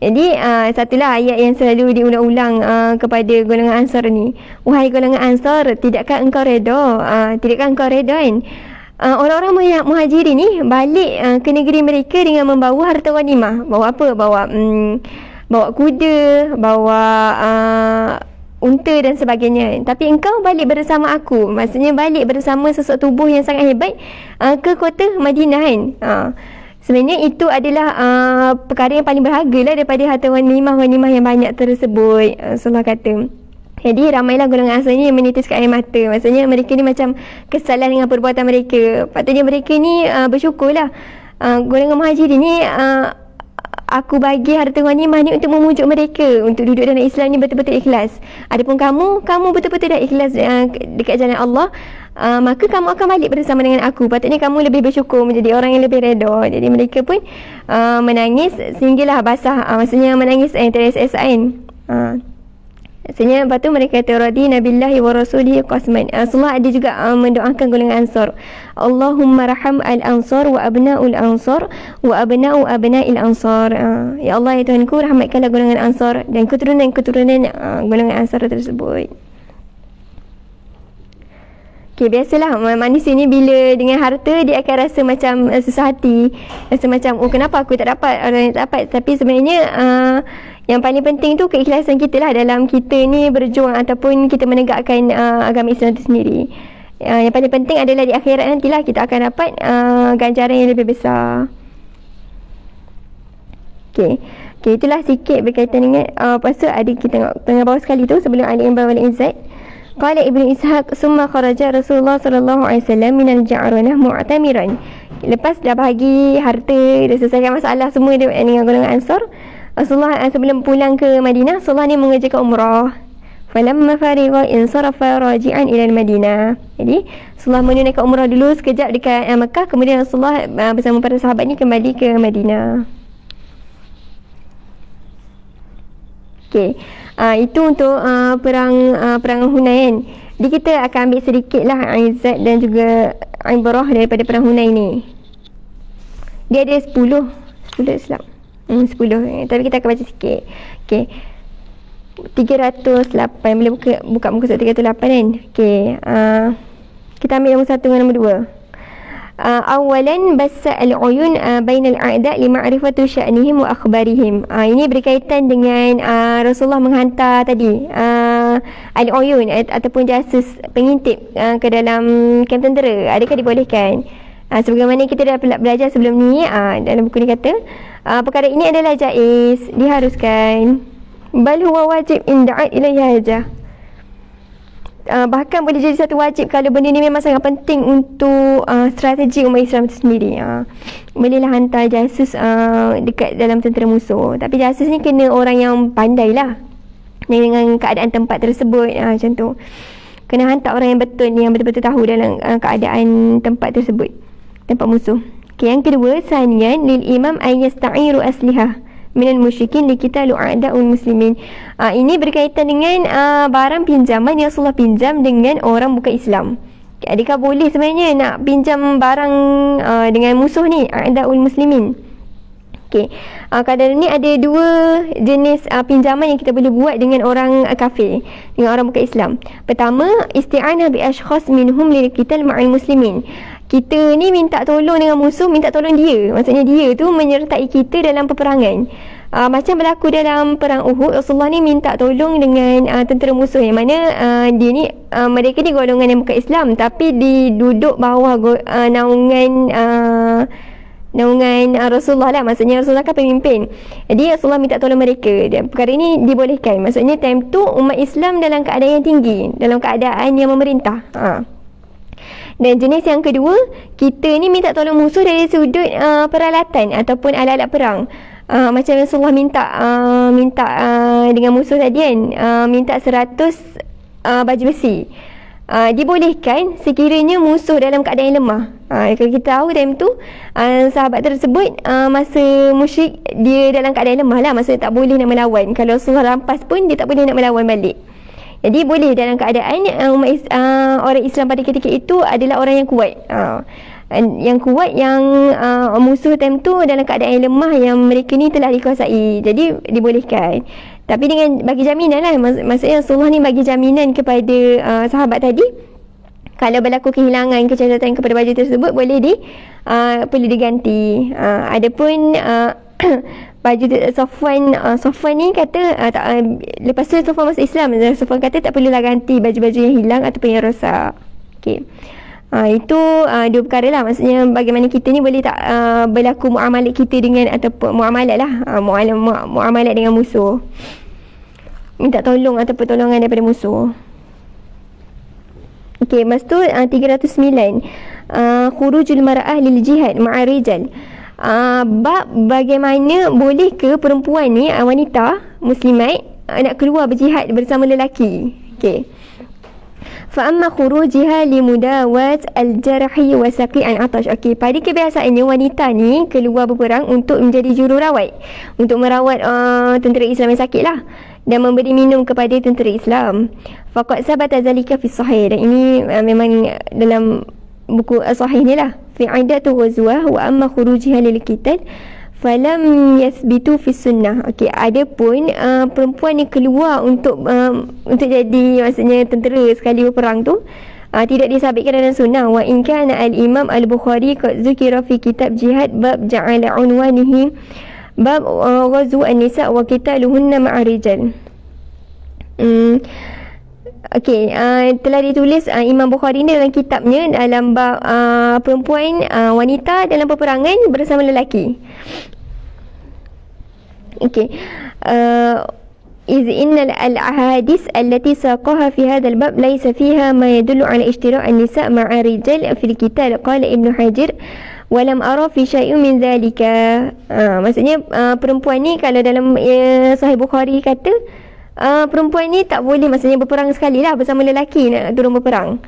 Jadi satulah ayat yang selalu diulang-ulang kepada golongan Ansar ni. Wahai golongan Ansar, tidakkah engkau reda? Tidakkah engkau reda kan? Orang-orang muhajirin ni balik ke negeri mereka dengan membawa harta ghanimah. Bawa apa? Bawa kuda, bawa unta dan sebagainya. Tapi engkau balik bersama aku, maksudnya balik bersama sesuatu tubuh yang sangat hebat ke kota Madinah kan. Sebenarnya itu adalah perkara yang paling berharga lah daripada harta ghanimah yang banyak tersebut. Rasulullah kata. Jadi ramailah golongan Ansar ni yang menitiskan air mata. Maksudnya mereka ni macam kesalahan dengan perbuatan mereka. Patutnya mereka ni bersyukurlah. Golongan Muhajirin ni aku bagi harta ghanimah ni untuk memujuk mereka untuk duduk dalam Islam ni betul-betul ikhlas. Adapun kamu betul-betul dah ikhlas dekat jalan Allah, maka kamu akan balik bersama dengan aku. Patutnya kamu lebih bersyukur, menjadi orang yang lebih redha. Jadi mereka pun menangis sehinggalah basah. Maksudnya menangis teres-teresan. Maksudnya lepas tu mereka kata radina billahi wa rasulihi qasman. Rasulullah ada juga mendoakan golongan Ansar. Allahumma raham al-ansar wa abna'ul ansar wa abna'u abna'il ansar. Ya Allah ya Tuhanku, rahmatkanlah golongan Ansar dan keturunan-keturunan golongan Ansar tersebut. Okay, biasalah manusia ni bila dengan harta dia akan rasa macam susah hati. Rasa macam kenapa aku tak dapat, orang yang tak dapat. Tapi sebenarnya yang paling penting tu keikhlasan kita lah dalam kita ni berjuang ataupun kita menegakkan agama Islam itu sendiri. Yang paling penting adalah di akhirat nantilah kita akan dapat ganjaran yang lebih besar. Okay, itulah sikit berkaitan dengan lepas tu ada kita tengok tengah bawah sekali tu sebelum Ali Imran wal Izzat. Qala Ibnu Ishaq summa kharaja Rasulullah sallallahu alaihi wasallam min al-Ja'ranah mu'tamiran. Lepas dah bahagi harta, dah selesaikan masalah semua dengan golongan Ansar, Rasulullah sebelum pulang ke Madinah, Rasulullah ni mengerjakan umrah. Falamma farigha insarafa raji'an ila al-Madinah. Jadi Rasulullah menunaikan umrah dulu sekejap dekat Mekah, kemudian Rasulullah bersama para sahabat ni kembali ke Madinah. Okey. Itu untuk perang Hunain. Jadi kita akan ambil sedikitlah izat dan juga ibrah daripada perang Hunain ni. Dia ada 10 Islam. 10. Tapi kita akan baca sikit. Okey. 308. Boleh buka muka surat 308 kan? Okey. Kita ambil nombor 1 dengan nombor 2. Awalan bassa al-uyun bainal a'da li ma'rifatu sya'nihim wa akhbarihim. Ini berkaitan dengan Rasulullah menghantar tadi al-uyun ataupun jasus pengintip ke dalam kamp tentera. Adakah dibolehkan? Sebagaimana kita dah belajar sebelum ni, dalam buku ni kata perkara ini adalah jaiz, diharuskan. Bal huwa wajib in da'at ilaihi hajah. Bahkan boleh jadi satu wajib kalau benda ni memang sangat penting untuk strategi umat Islam itu sendiri. Bolehlah hantar jasus dekat dalam tentera musuh. Tapi jasus ni kena orang yang pandai lah dengan keadaan tempat tersebut. Macam tu. Kena hantar orang yang betul, yang betul-betul tahu dalam keadaan tempat tersebut, tempat musuh. Okay, yang kedua, sanian lil imam ay yasta'iru aslihah minal musyrikin liqitalu a'da'ul muslimin. Ini berkaitan dengan barang pinjaman yang Rasulullah pinjam dengan orang bukan Islam. Adakah boleh sebenarnya nak pinjam barang dengan musuh ni, a'da'ul muslimin? Okey. Kadang ni ada dua jenis pinjaman yang kita boleh buat dengan orang kafir, dengan orang bukan Islam. Pertama, isti'anah bi ashkhas minhum liqital ma'al muslimin. Kita ni minta tolong dengan musuh, minta tolong dia. Maksudnya dia tu menyertai kita dalam peperangan. Macam berlaku dalam perang Uhud, Rasulullah ni minta tolong dengan tentera musuh yang mana dia ni mereka ni golongan yang bukan Islam tapi diduduk bawah naungan Rasulullah lah. Maksudnya Rasulullah kan pemimpin. Jadi Rasulullah minta tolong mereka. Dan perkara ini dibolehkan. Maksudnya time tu umat Islam dalam keadaan yang tinggi, dalam keadaan yang memerintah. Dan jenis yang kedua, kita ni minta tolong musuh dari sudut peralatan ataupun alat-alat perang. Macam Rasulullah minta dengan musuh tadi kan, minta 100 baju besi. Dibolehkan sekiranya musuh dalam keadaan yang lemah. Kalau kita tahu time tu sahabat tersebut masa musyrik dia dalam keadaan lemah lah, masa tak boleh nak melawan. Kalau Rasulullah rampas pun dia tak boleh nak melawan balik. Jadi boleh dalam keadaan orang Islam pada ketika itu adalah orang yang kuat. Yang kuat, yang musuh time tu dalam keadaan yang lemah, yang mereka ni telah dikuasai. Jadi dibolehkan. Tapi dengan bagi jaminan lah. Maksudnya Rasulullah ni bagi jaminan kepada sahabat tadi, kalau berlaku kehilangan, kecacatan kepada baju tersebut, boleh perlu diganti. Adapun baju Safwan ni kata lepas tu Safwan masuk Islam, Safwan kata tak perlulah ganti baju-baju yang hilang ataupun yang rosak. Okey. Itu dua perkara lah. Maksudnya bagaimana kita ni boleh tak berlaku muamalat kita dengan, ataupun muamalat lah, muamalat dengan musuh, minta tolong atau pertolongan daripada musuh. Okey, lepas tu 309, khurujul mar'ah lil jihad ma'a rijal. Bab bagaimana boleh ke perempuan ni, wanita muslimat, nak keluar berjihad bersama lelaki. Okey. Fa amma khurujiha limudawat al-jarhi wa saqi'an atash. Okey, pada kebiasaannya wanita ni keluar berperang untuk menjadi jururawat, untuk merawat tentera Islam yang sakit lah, dan memberi minum kepada tentera Islam. Faqad sabata zalika fi sahih, dan ini memang dalam buku sahih ni lah. Fi idatu ghazwah wa amma khurujiha lil qital falam yathbitu fi sunnah. Okey, adapun perempuan ni keluar untuk jadi, maksudnya tentera sekali berperang tu, tidak disabitkan dalam sunnah. Wa in kana al-Imam al-Bukhari qad zukira fi kitab jihad bab ja'ala unwanihi bab ghazw an-nisa wa qitaluhunna ma'a rijal. Okey, telah ditulis Imam Bukhari ni dalam kitabnya dalam bab perempuan, wanita dalam peperangan bersama lelaki. Okey, إذ إن الأحاديث التي ساقها في هذا الباب ليس فيها ما يدل على اشتراك النساء مع الرجال في القتال. قال ابن حجر ولم أرى في شيء من ذلك. Maksudnya perempuan ni, kalau dalam Sahih Bukhari kata perempuan ni tak boleh, maksudnya berperang sekali lah bersama lelaki, nak turun berperang.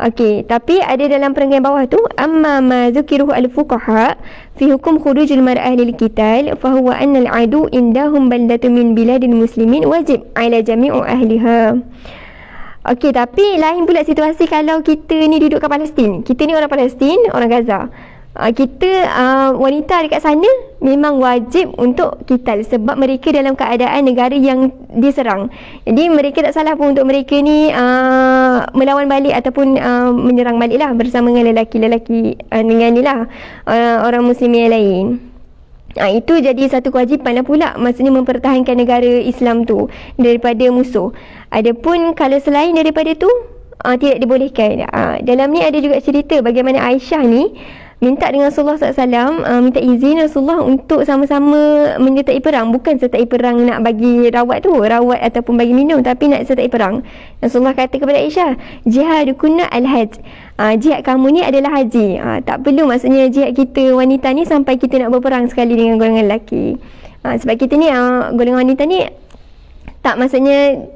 Okey, tapi ada dalam perenggan bawah tu, amma ma zukiruhu al-fuqaha fi hukum khurujul mar'ah lil qital fa huwa anna al-adu indahum baldatun min biladil muslimin wajib ala jami'u ahliha. Okey, tapi lain pula situasi kalau kita ni duduk kat Palestin. Kita ni orang Palestin, orang Gaza. Kita wanita dekat sana memang wajib untuk qital, sebab mereka dalam keadaan negara yang diserang. Jadi mereka tak salah pun untuk mereka ni melawan balik ataupun menyerang balik lah bersama dengan lelaki-lelaki, dengan ni lah orang muslim yang lain. Itu jadi satu kewajipan lah pula, maksudnya mempertahankan negara Islam tu daripada musuh. Adapun kalau selain daripada tu tidak dibolehkan. Dalam ni ada juga cerita bagaimana Aisyah ni minta dengan Rasulullah SAW, minta izin Rasulullah untuk sama-sama menyertai perang. Bukan sertai perang nak bagi rawat ataupun bagi minum, tapi nak sertai perang. Rasulullah kata kepada Aisyah, jihadukunna al-hajj, jihad kamu ni adalah haji. Tak perlu, maksudnya jihad kita wanita ni sampai kita nak berperang sekali dengan golongan lelaki. Sebab kita ni golongan wanita ni tak, maksudnya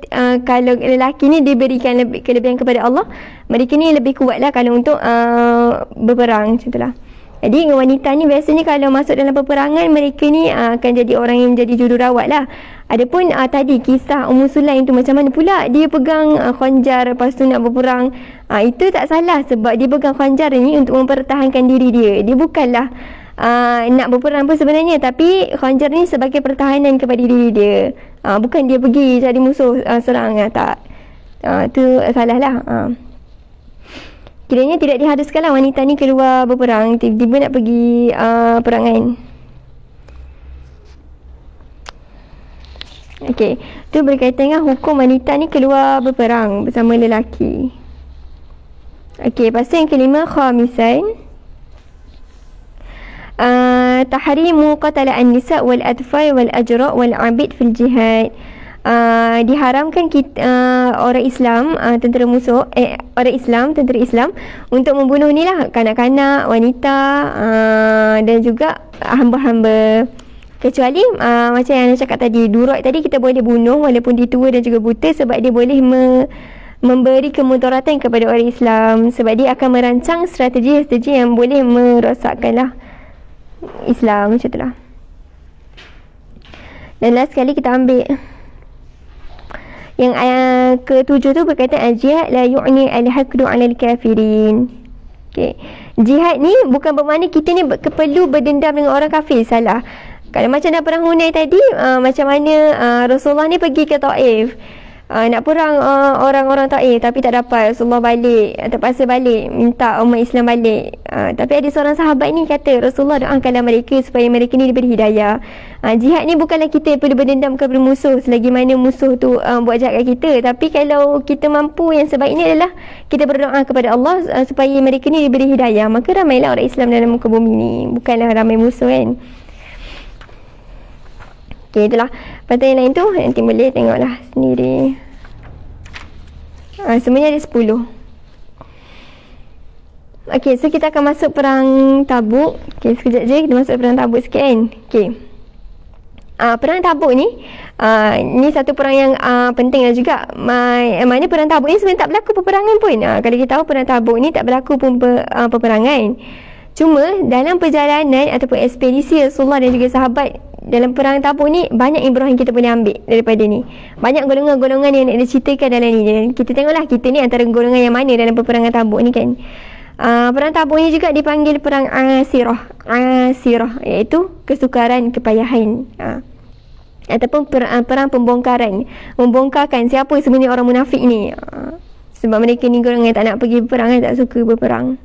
kalau lelaki ni diberikan kelebihan kepada Allah, mereka ni lebih kuat lah kalau untuk berperang, macam tu lah. Jadi wanita ni biasanya kalau masuk dalam peperangan, mereka ni akan jadi orang yang menjadi jururawat lah. Adapun tadi kisah Ummu Sulaim tu, macam mana pula dia pegang khanjar lepas tu nak berperang, itu tak salah, sebab dia pegang khanjar ni untuk mempertahankan diri dia. Dia bukanlah nak berperang pun sebenarnya, tapi khanjar ni sebagai pertahanan kepada diri dia. Bukan dia pergi cari musuh serang, tak. Tu salah lah. Kiranya tidak diharuskanlah wanita ni keluar berperang, tiba-tiba nak pergi perangan. Okey, tu berkaitan dengan hukum wanita ni keluar berperang bersama lelaki. Okey, pasal yang kelima, khamisan, tahrimu qatala an-nisa wal atfal wal ajra wal abid fil jihad. Diharamkan kita, orang Islam, tentera musuh, orang Islam, tentera Islam untuk membunuh ni lah kanak-kanak, wanita, dan juga hamba-hamba. Kecuali macam yang saya cakap tadi, Durat tadi kita boleh bunuh walaupun dia tua dan juga buta, sebab dia boleh memberi kemudaratan kepada orang Islam, sebab dia akan merancang strategi-strategi yang boleh merosakkanlah Islam, macam tu lah. Dan last sekali kita ambil yang ketujuh tu, berkaitan al-jihad la yu'ni al-haqdu 'ala al-kafirin. Okey, jihad ni bukan bermakna kita ni perlu berdendam dengan orang kafir, salah. Kalau macam dalam perang Hunain tadi, macam mana Rasulullah ni pergi ke Taif, nak perang orang-orang Taif tapi tak dapat. Rasulullah balik, terpaksa balik, minta umat Islam balik. Tapi ada seorang sahabat ni kata, Rasulullah doakanlah mereka supaya mereka ni diberi hidayah. Jihad ni bukanlah kita perlu berdendam kepada musuh selagi mana musuh tu buat jahat kat kita. Tapi kalau kita mampu, yang sebaik ni adalah kita berdoa kepada Allah supaya mereka ni diberi hidayah. Maka ramailah orang Islam dalam muka bumi ni, bukanlah ramai musuh kan. Okay, itulah. Lepas tu yang lain tu nanti boleh tengoklah sendiri. Semuanya ada 10. Okay, so kita akan masuk perang Tabuk. Okay, sekejap je kita masuk perang Tabuk sikit kan. Okay, perang Tabuk ni ni satu perang yang penting lah juga. Mana perang Tabuk ni sebenarnya tak berlaku peperangan pun. Kalau kita tahu perang Tabuk ni tak berlaku pun peperangan. Cuma dalam perjalanan ataupun ekspedisi Rasulullah dan juga sahabat dalam perang Tabuk ni, banyak ibrah yang kita boleh ambil daripada ni. Banyak golongan-golongan yang nak diceritakan dalam ni. Dan kita tengoklah kita ni antara golongan yang mana dalam peperangan Tabuk ni kan. Perang Tabuk ni juga dipanggil perang Asirah, iaitu kesukaran, kepayahan. Ataupun perang pembongkaran, membongkarkan siapa sebenarnya orang munafik ni. Sebab mereka ni golongan yang tak nak pergi berperang, tak suka berperang.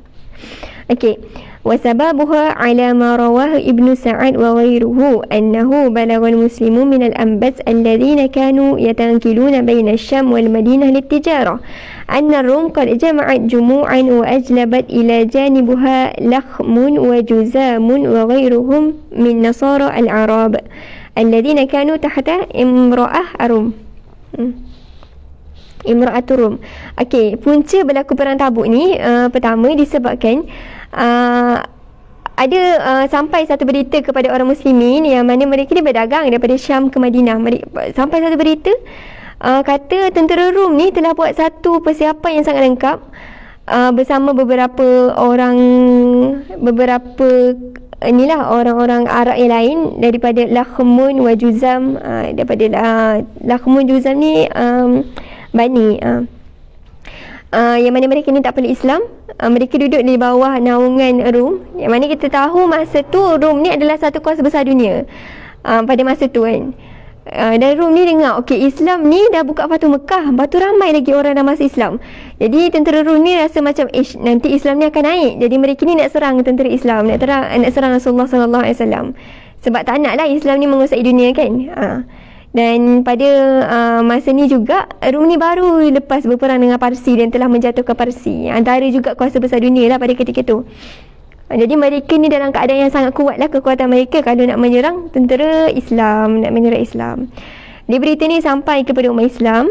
Okey. وسبابها على ما رواه ابن سعد وغيره أنه بلغ المسلمون من الأنباط الذين كانوا يتنقلون بين الشام والمدينة للتجارة أن الروم قد جمعت جموعا وأجلبت إلى جانبها لخم وجزام وغيرهم من نصارى العرب الذين كانوا تحت امرأة الروم. Imra'atul Rum. Okey, punca berlaku perang Tabuk ni pertama disebabkan ada sampai satu berita kepada orang muslimin yang mana mereka ni berdagang daripada Syam ke Madinah. Sampai satu berita kata tentera Rum ni telah buat satu persiapan yang sangat lengkap bersama beberapa inilah orang-orang Arab yang lain daripada Lakhmun wa Juzam. Daripada Lakhmun Juzam ni Bani yang mana mereka ni tak perlu Islam. Mereka duduk di bawah naungan Rom, yang mana kita tahu masa tu Rom ni adalah satu kuasa besar dunia pada masa tu kan. Dan Rom ni dengar okey, Islam ni dah buka Fatu Mekah, lepas tu ramai lagi orang dah masuk Islam. Jadi tentera Rom ni rasa macam nanti Islam ni akan naik. Jadi mereka ni nak serang tentera Islam, nak serang Rasulullah SAW. Sebab tak nak lah Islam ni menguasai dunia kan. Dan pada masa ni juga Rom ni baru lepas berperang dengan Parsi dan telah menjatuhkan Parsi, antara juga kuasa besar dunia lah pada ketika tu. Jadi mereka ni dalam keadaan yang sangat kuat lah kekuatan mereka kalau nak menyerang tentera Islam, nak menyerang Islam. Di berita ni sampai kepada umat Islam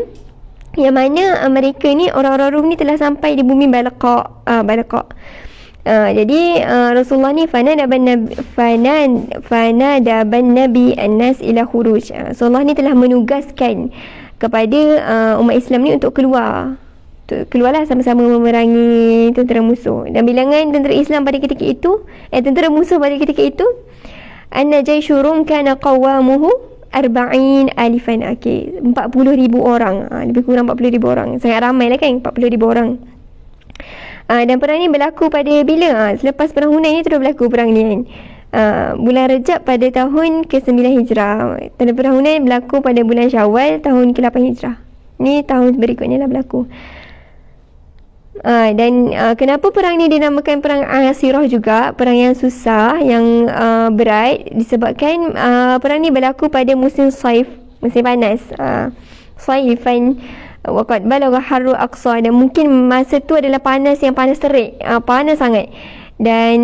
yang mana mereka ni, orang-orang Rom ni telah sampai di bumi Balqa. Jadi Rasulullah ni fanadaban Nabi an-nas ila khuruj. Rasulullah ni telah menugaskan kepada umat Islam ni untuk keluarlah sama-sama memerangi tentera musuh. Dan bilangan tentera Islam pada ketika itu, tentera musuh pada ketika itu, anna jaishu Rum kana qawamuhu 40,000. Okey, 40,000 orang. Lebih kurang 40,000 orang. Sangat ramai lah kan, 40,000 orang. Dan perang ni berlaku pada bila? Selepas perang Hunain ni terus berlaku perang ni kan. Bulan Rejab pada tahun ke-9 Hijrah. Dan perang Hunain berlaku pada bulan Syawal tahun ke-8 Hijrah. Ni tahun berikutnya lah berlaku. Dan kenapa perang ni dinamakan perang Asirah juga, perang yang susah, yang berat, disebabkan perang ni berlaku pada musim Saif, musim panas. Saifan waqad balagha harru aqsa, dan mungkin masa tu adalah panas yang panas terik, panas sangat, dan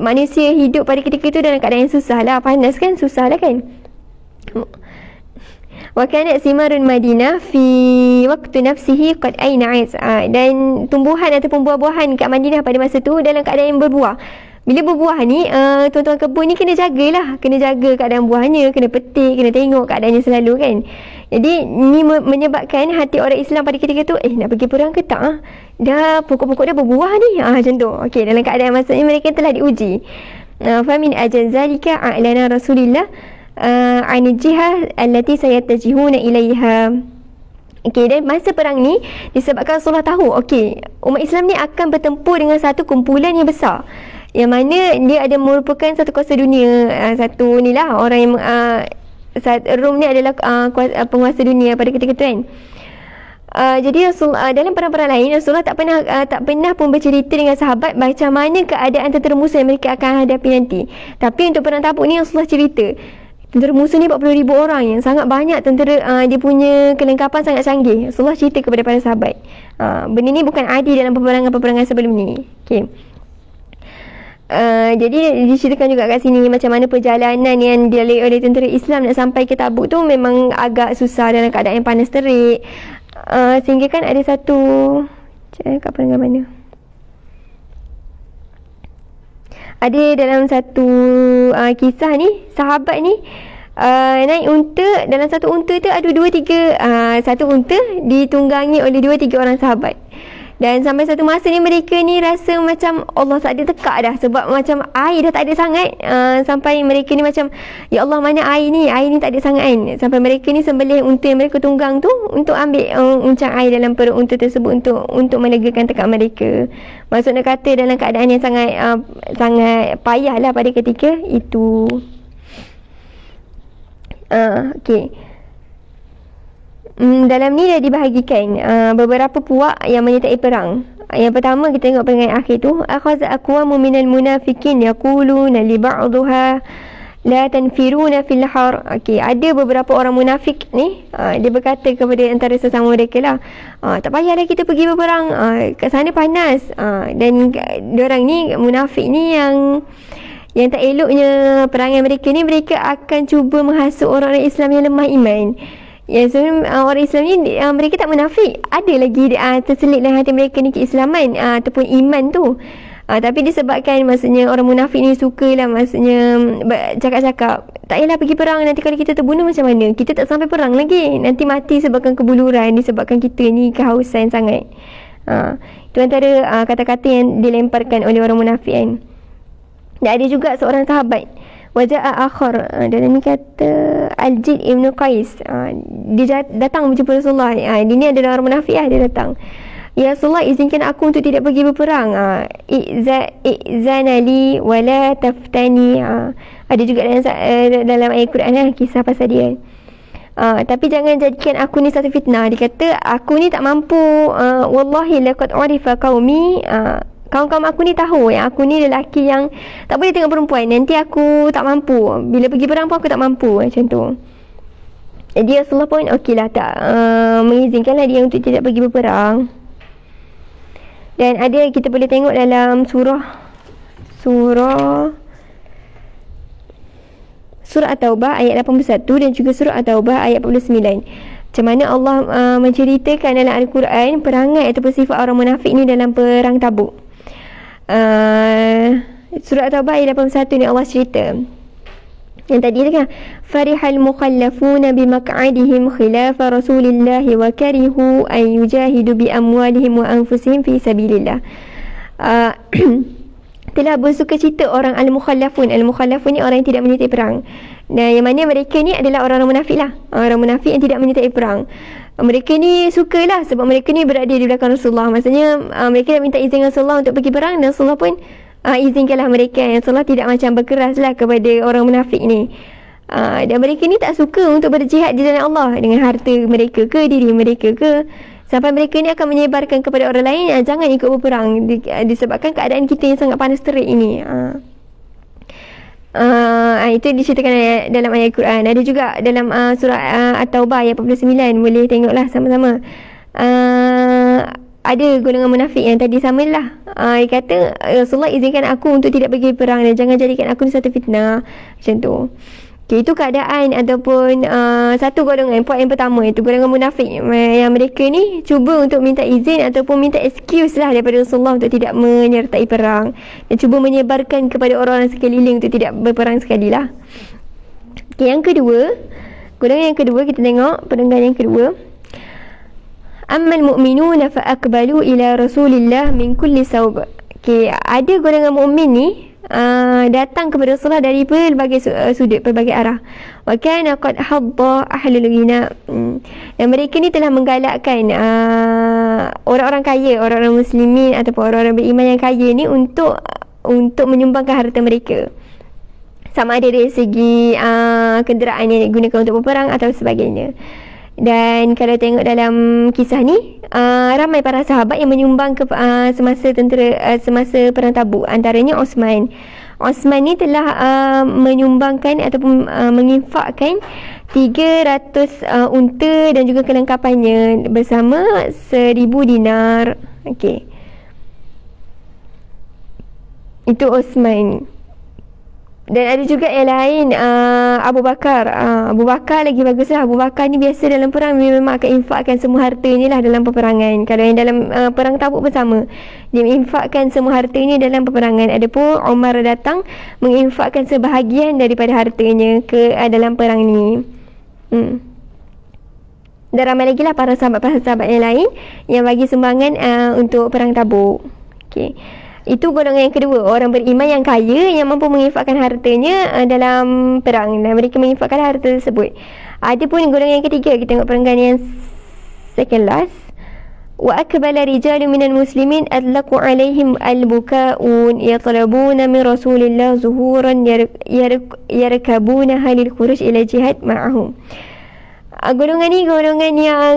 manusia hidup pada ketika tu dalam keadaan yang susah lah. Panas kan, susah lah kan. Wa kanat simarun Madinah fi waqtu nafsihi qad ayna'at, dan tumbuhan ataupun buah-buahan kat Madinah pada masa tu dalam keadaan yang berbuah. Bila berbuah ni, tuan-tuan kebun ni kena jagalah, kena jaga keadaan buahnya, kena petik, kena tengok keadaannya selalu kan. Jadi ni menyebabkan hati orang Islam pada ketika tu, nak pergi perang ke tak? Dah pokok-pokok dah berbuah ni, macam tu. Okey, dalam keadaan maksudnya mereka telah diuji. Fa min ajzalika a'lana Rasulillah an jihad allati sayatajihuna ilaiha. Okey, dan masa perang ni disebabkan Rasulullah tahu, okey, umat Islam ni akan bertempur dengan satu kumpulan yang besar, yang mana dia ada merupakan satu kuasa dunia, satu ni lah orang yang Rom ni adalah penguasa dunia pada ketika tu kan. Jadi dalam perang-perang lain Rasulullah tak pernah pun bercerita dengan sahabat macam mana keadaan tentera musuh yang mereka akan hadapi nanti. Tapi untuk perang Tabuk ni Rasulullah cerita tentera musuh ni 40,000 orang yang sangat banyak tentera, dia punya kelengkapan sangat canggih. Rasulullah cerita kepada para sahabat. Benda ni bukan adil dalam peperangan-peperangan sebelum ni. Okey. Jadi diceritakan juga kat sini macam mana perjalanan yang dilalui oleh tentera Islam nak sampai ke Tabuk tu memang agak susah dalam keadaan yang panas terik. Sehingga kan ada satu kat perangai mana? Ada dalam satu kisah ni, sahabat ni naik unta. Dalam satu unta tu ada 2-3 satu unta ditunggangi oleh 2-3 orang sahabat. Dan sampai satu masa ni mereka ni rasa macam Allah tak ada tekak dah, sebab macam air dah tak ada sangat. Sampai mereka ni macam, ya Allah, mana air ni tak ada sangat kan. Sampai mereka ni sembelih unta yang mereka tunggang tu untuk ambil uncang air dalam perut unta tersebut untuk melegakan tekak mereka. Maksud nak kata dalam keadaan yang sangat payah lah pada ketika itu. Okey. Dalam ni dah dibahagikan beberapa puak yang menyertai perang. Yang pertama kita tengok perangai akhir tu, akhadha aqwamu minal munafiqin yaquluna li ba'dha la tanfiruna fil har. Okey, ada beberapa orang munafik ni dia berkata kepada antara sesama mereka lah, tak payahlah kita pergi berperang, kat sana panas. Dan diorang ni munafik ni yang tak eloknya perangai mereka ni, mereka akan cuba menghasut orang-orang Islam yang lemah iman. Ya, sebenarnya orang Islam ni mereka tak munafik, ada lagi terselit dalam hati mereka ni keislaman ataupun iman tu. Tapi disebabkan maksudnya orang munafik ni sukalah maksudnya cakap-cakap, tak payahlah pergi perang, nanti kalau kita terbunuh macam mana, kita tak sampai perang lagi, nanti mati sebabkan kebuluran, disebabkan kita ni kehausan sangat. Itu antara kata-kata yang dilemparkan oleh orang munafik kan. Dan ada juga seorang sahabat, waja'a akhar, dalam ni kata Al-Jid Ibn Qais, dia datang berjumpa Rasulullah. Dia ni adalah orang munafik dia datang. Ya Rasulullah, izinkan aku untuk tidak pergi berperang. I'zanali wala taftani. Ada juga dalam ayat Quran kisah pasal dia. Tapi jangan jadikan aku ni satu fitnah. Dia kata aku ni tak mampu. Wallahi laqad urifa qaumi. Kawan-kawan aku ni tahu yang aku ni lelaki yang tak boleh tengok perempuan. Nanti aku tak mampu. Bila pergi perang pun aku tak mampu. Macam tu. Jadi Rasulullah pun okeylah, tak mengizinkanlah dia untuk tidak pergi berperang. Dan ada, kita boleh tengok dalam surah At-Taubah ayat 81 dan juga surah At-Taubah ayat 49. Macam mana Allah menceritakan dalam Al-Quran perangai ataupun sifat orang munafik ni dalam perang Tabuk. Surah At-Taubah ayat 81 ni Allah cerita yang tadi tu kan, farihal mukhallafuna bimaq'adihim khilafa Rasulillah wa karihu an yujahidu bi amwalihim wa anfusihim fi sabilillah. Telah bersukacita orang al-mukhallafun. Al-mukhallafun ni orang yang tidak menyertai perang. Nah, yang mana mereka ni adalah orang-orang munafik lah, orang munafik yang tidak menyertai perang. Mereka ni sukalah sebab mereka ni berada di belakang Rasulullah. Maksudnya mereka dah minta izin Rasulullah untuk pergi perang, dan Rasulullah pun izinkanlah mereka. Rasulullah tidak macam berkeras lah kepada orang munafik ni. Dan mereka ni tak suka untuk berjihad di jalan Allah dengan harta mereka ke, diri mereka ke, sampai mereka ni akan menyebarkan kepada orang lain, jangan ikut berperang disebabkan keadaan kita yang sangat panas terik ini. Itu diceritakan dalam ayat Quran. Ada juga dalam surah At-Taubah ayat 49. Boleh tengoklah sama-sama. Ada golongan munafik yang tadi samalah. Dia kata Rasulullah izinkan aku untuk tidak pergi perang dan jangan jadikan aku ni satu fitnah. Macam tu. Okay, itu keadaan ataupun satu golongan. Puak yang pertama itu golongan munafik yang mereka ni cuba untuk minta izin ataupun minta excuse lah daripada Rasulullah untuk tidak menyertai perang, dan cuba menyebarkan kepada orang-orang sekeliling untuk tidak berperang sekali lah. Okay, yang kedua, golongan yang kedua, kita tengok pendengar yang kedua. Ammal mu'minuna fa aqbalu ila Rasulillah min kulli sawb. Okay, ada golongan mukmin ni datang kepada Rasulullah dari pelbagai sudut, pelbagai arah. Wa kana qad hadda ahlul ghina. Dan mereka ni telah menggalakkan orang-orang kaya, orang-orang muslimin ataupun orang-orang beriman yang kaya ni untuk menyumbangkan harta mereka. Sama ada dari segi kenderaan yang digunakan untuk berperang atau sebagainya. Dan kalau tengok dalam kisah ni, ramai para sahabat yang menyumbang ke semasa perang Tabuk. Antaranya Osman. Osman ni telah menyumbangkan ataupun menginfakkan 300 unta dan juga kelengkapannya bersama 1000 dinar. Okey. Itu Osman. Dan ada juga yang lain, Abu Bakar. Abu Bakar lagi baguslah. Abu Bakar ni biasa dalam perang dia memang akan infakkan semua hartanya lah dalam peperangan. Kalau yang dalam perang Tabuk pun sama, dia menginfakkan semua hartanya dalam peperangan. Adapun Umar datang menginfakkan sebahagian daripada hartanya ke dalam perang ni. Dan ramai lagi lah para sahabat yang lain yang bagi sumbangan untuk perang Tabuk. Okey. Itu golongan yang kedua, orang beriman yang kaya yang mampu menginfakkan hartanya dalam perang, dan mereka menginfakkan harta tersebut. Ada pun golongan yang ketiga, kita tengok perenggan yang second last. Wa akbala rijalun minal muslimin adlaqu alaihim al-buka'un yatalabuna min Rasulillah zuhuran yarkabuna halil khuruj ila jihad ma'ahum. Golongan ni golongan yang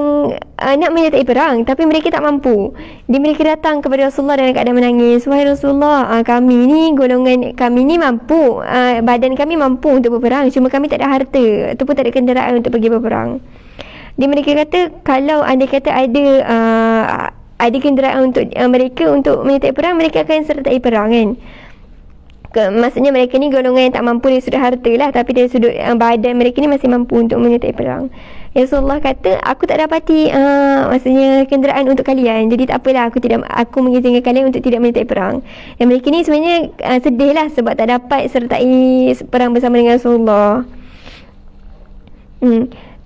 nak menyertai perang tapi mereka tak mampu. Mereka datang kepada Rasulullah dalam keadaan menangis. Wahai Rasulullah, kami ni golongan kami ni mampu, badan kami mampu untuk berperang, cuma kami tak ada harta ataupun tak ada kenderaan untuk pergi berperang. Mereka kata kalau andai kata ada kenderaan untuk mereka untuk menyertai perang, mereka akan sertai perang kan. Maksudnya mereka ni golongan yang tak mampu dari sudut harta lah, tapi dari sudut badan mereka ni masih mampu untuk menyertai perang. Rasulullah kata, aku tak dapati maksudnya kenderaan untuk kalian, jadi tak apalah, aku mengizinkan kalian untuk tidak menyertai perang. Dan mereka ni sebenarnya sedih lah sebab tak dapat sertai perang bersama dengan Rasulullah.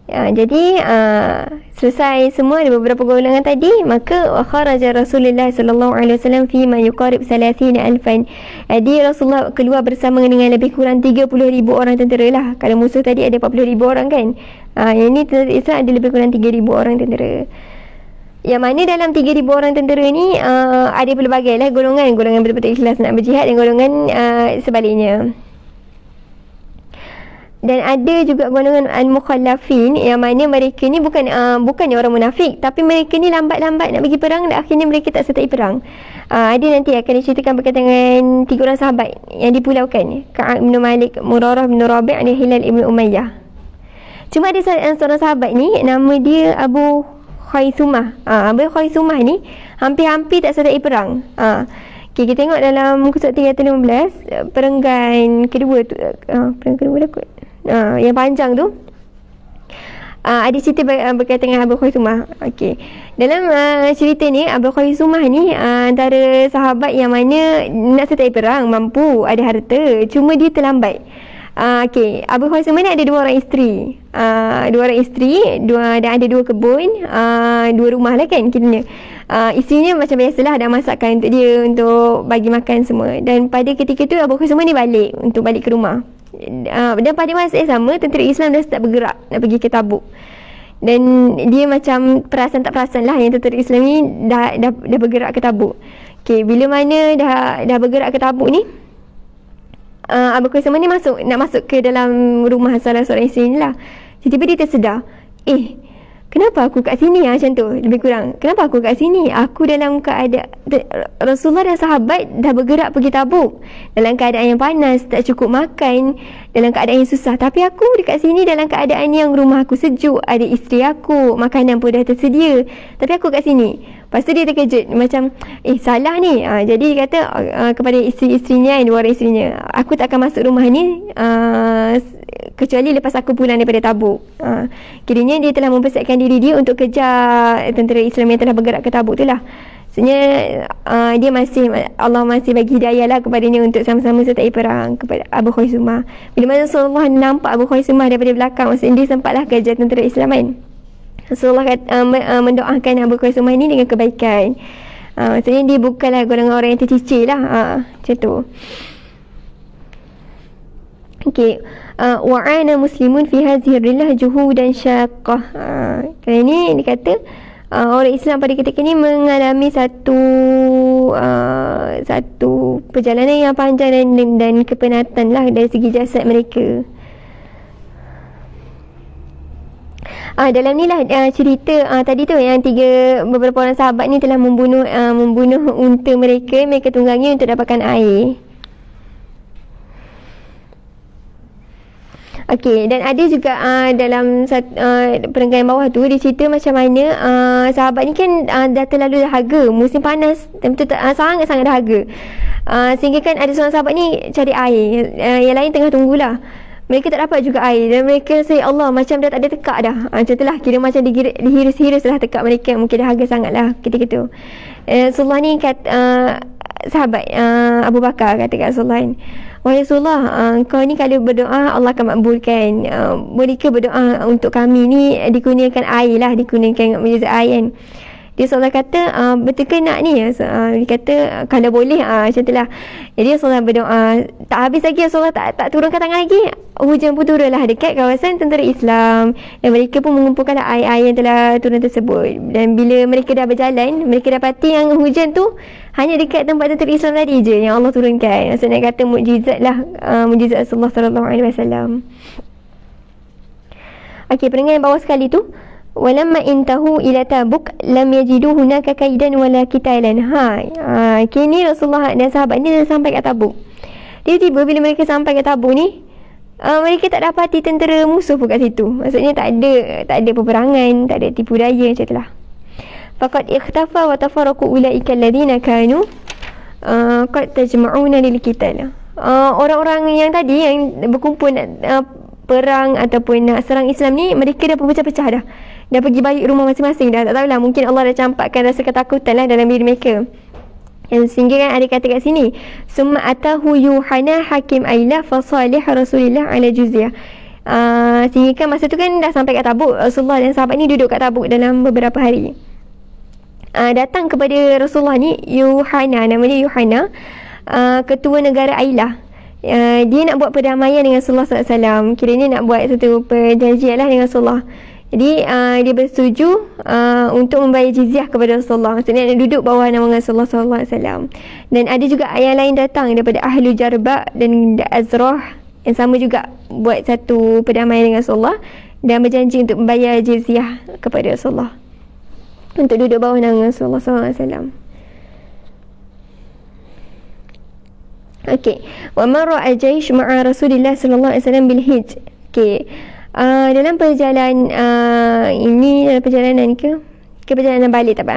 Jadi selesai semua ada beberapa golongan tadi, maka kharaja Rasulullah sallallahu alaihi wasallam fi ma yuqarib 30,000. Jadi Rasulullah keluar bersama dengan lebih kurang 30,000 orang tentera lah. Kalau musuh tadi ada 40,000 orang kan. Yang ni tentera Islam ada lebih kurang 3,000 orang tentera. Yang mana dalam 3,000 orang tentera ni ada pelbagai lah golongan betul-betul ikhlas nak berjihad dan golongan sebaliknya. Dan ada juga golongan al-mukhallafin yang mana mereka ni bukannya orang munafik, tapi mereka ni lambat-lambat nak pergi perang dan akhirnya mereka tak sertai perang. Ada nanti akan diceritakan berkaitan dengan 3 orang sahabat yang dipulaukan, Ka'ab bin Malik, Murarah bin Rabi' dan Hilal ibn Umayyah. Cuma ada seorang sahabat ni nama dia Abu Khaisumah. Abu Khaisumah ni hampir-hampir tak sertai perang. Okay, kita tengok dalam muka surat 315 perenggan kedua tu, perenggan kedua dah kot. Yang panjang tu ada cerita berkaitan dengan Abu Khaisumah. Okey. Dalam cerita ni Abu Khaisumah ni antara sahabat yang mana nak sertai perang, mampu, ada harta, cuma dia terlambat. Okey, Abu Khaisumah ni ada 2 orang isteri. Dan ada 2 kebun, 2 rumah lah kan kiranya. Isterinya macam biasalah dah masakkan untuk dia untuk bagi makan semua. Dan pada ketika tu Abu Khaisumah ni balik ke rumah. Dan pada masa yang sama tentera Islam dah start bergerak nak pergi ke Tabuk. Dan dia macam perasan tak perasan lah yang tentera Islam ni dah bergerak ke Tabuk. Okay, bila mana dah bergerak ke Tabuk ni, Abu Khaisumah ni nak masuk ke dalam rumah salah seorang isteri ni lah. Tiba-tiba dia tersedar, kenapa aku kat sini macam tu, lebih kurang. Kenapa aku kat sini? Aku dalam keadaan Rasulullah dan sahabat dah bergerak pergi Tabuk dalam keadaan yang panas, tak cukup makan, dalam keadaan yang susah. Tapi aku dekat sini dalam keadaan yang rumah aku sejuk, ada isteri aku, makanan pun dah tersedia. Tapi aku kat sini. Lepas tu dia terkejut, macam salah ni. Jadi dia kata kepada isteri-isterinya, 2 orang isterinya, aku tak akan masuk rumah ni kecuali lepas aku pulang daripada Tabuk. Kiranya dia telah mempersiapkan diri dia untuk kejar tentera Islam yang telah bergerak ke Tabuk tu lah. Maksudnya dia Allah masih bagi hidayah lah kepadanya untuk sama-sama sertai perang kepada Abu Khaisumah. Bila mana Rasulullah nampak Abu Khaisumah daripada belakang, maksudnya dia sempatlah kejar tentera Islam kan. Rasulullah mendoakan Abu Khaisumah ni dengan kebaikan. Maksudnya dia bukanlah golongan orang yang tercicir lah. Macam tu. Okey. Wa'ana muslimun fi hadhihi rillah juhudan syaqqah. Kali ni dia kata orang Islam pada ketika ni mengalami satu perjalanan yang panjang dan kepenatan lah dari segi jasad mereka. Dalam ni lah cerita tadi tu yang beberapa orang sahabat ni telah membunuh unta mereka tunggangi untuk dapatkan air. Okey, dan ada juga dalam perenggan bawah tu dia cerita macam mana sahabat ni kan dah terlalu dahaga, musim panas sangat-sangat dahaga. Sehingga kan ada seorang sahabat ni cari air, yang lain tengah tunggulah. Mereka tak dapat juga air dan mereka say Allah macam dah tak ada tekak dah. Macam tu lah, kira macam dihirus-hirus lah tekak mereka, mungkin dahaga sangat lah ketika tu. Rasulullah ni sahabat Abu Bakar kata kat Rasulullah ni, wahai Rasulullah, kau ni kalau berdoa Allah akan makbulkan. Boleh ke berdoa untuk kami ni dikurniakan air lah, dikurniakan mujizat air kan. Dia Rasulullah kata, betul ke nak ni? Dia kata kalau boleh, macam tu lah. Jadi Rasulullah berdoa. Tak habis lagi Rasulullah tak turunkan tangan lagi, hujan pun turun lah dekat kawasan tentera Islam. Dan mereka pun mengumpulkan air-air yang telah turun tersebut. Dan bila mereka dah berjalan, mereka dapati yang hujan tu hanya dekat tempat tentera Islam tadi je yang Allah turunkan. Maksudnya kata mukjizat lah, mukjizat Rasulullah SAW. Okey, perenggan bawah sekali tu, walamma intahu ila Tabuk lam yajidu hunaka kaidan wala qitalan. Kini Rasulullah dan sahabat ni dah sampai kat Tabuk. Tiba-tiba bila mereka sampai kat Tabuk ni, mereka tak dapati tentera musuh pun kat situ. Maksudnya tak ada peperangan, tak ada tipu daya, macam itulah. Faqad ikhtafa wa tafarraqu ulaika alladhina kanu qad tajma'una lil qital. Orang-orang yang tadi yang berkumpul nak perang ataupun nak serang Islam ni, mereka dah berpecah-pecah dah. Dah pergi balik rumah masing-masing dah. Tak tahulah, mungkin Allah dah campakkan rasa ketakutan lah dalam diri mereka. Yang sehingga kan ada kata kat sini, summa atahu Yuhana hakim Ailah fasalih Rasulillah ala juzyah. Sehingga kan masa tu kan dah sampai kat Tabuk. Rasulullah dan sahabat ni duduk kat Tabuk dalam beberapa hari. Datang kepada Rasulullah ni Yuhana, nama dia Yuhana, ketua negara Ailah. Dia nak buat perdamaian dengan Rasulullah SAW. Kiranya nak buat satu perjanjian lah dengan Rasulullah. Jadi dia bersetuju untuk membayar jizyah kepada Rasulullah. Maksudnya nak duduk bawah naungan Rasulullah SAW. Dan ada juga yang lain datang daripada Ahlu Jarba dan Azrah, yang sama juga buat satu perdamaian dengan Rasulullah dan berjanji untuk membayar jizyah kepada Rasulullah, untuk duduk bawah naungan Rasulullah SAW. Okey, wa marra al-jaysh ma'a Rasulillah sallallahu alaihi wasallam bil hijj. Okey. Dalam perjalanan ini, dalam perjalanan ke perjalanan balik, tak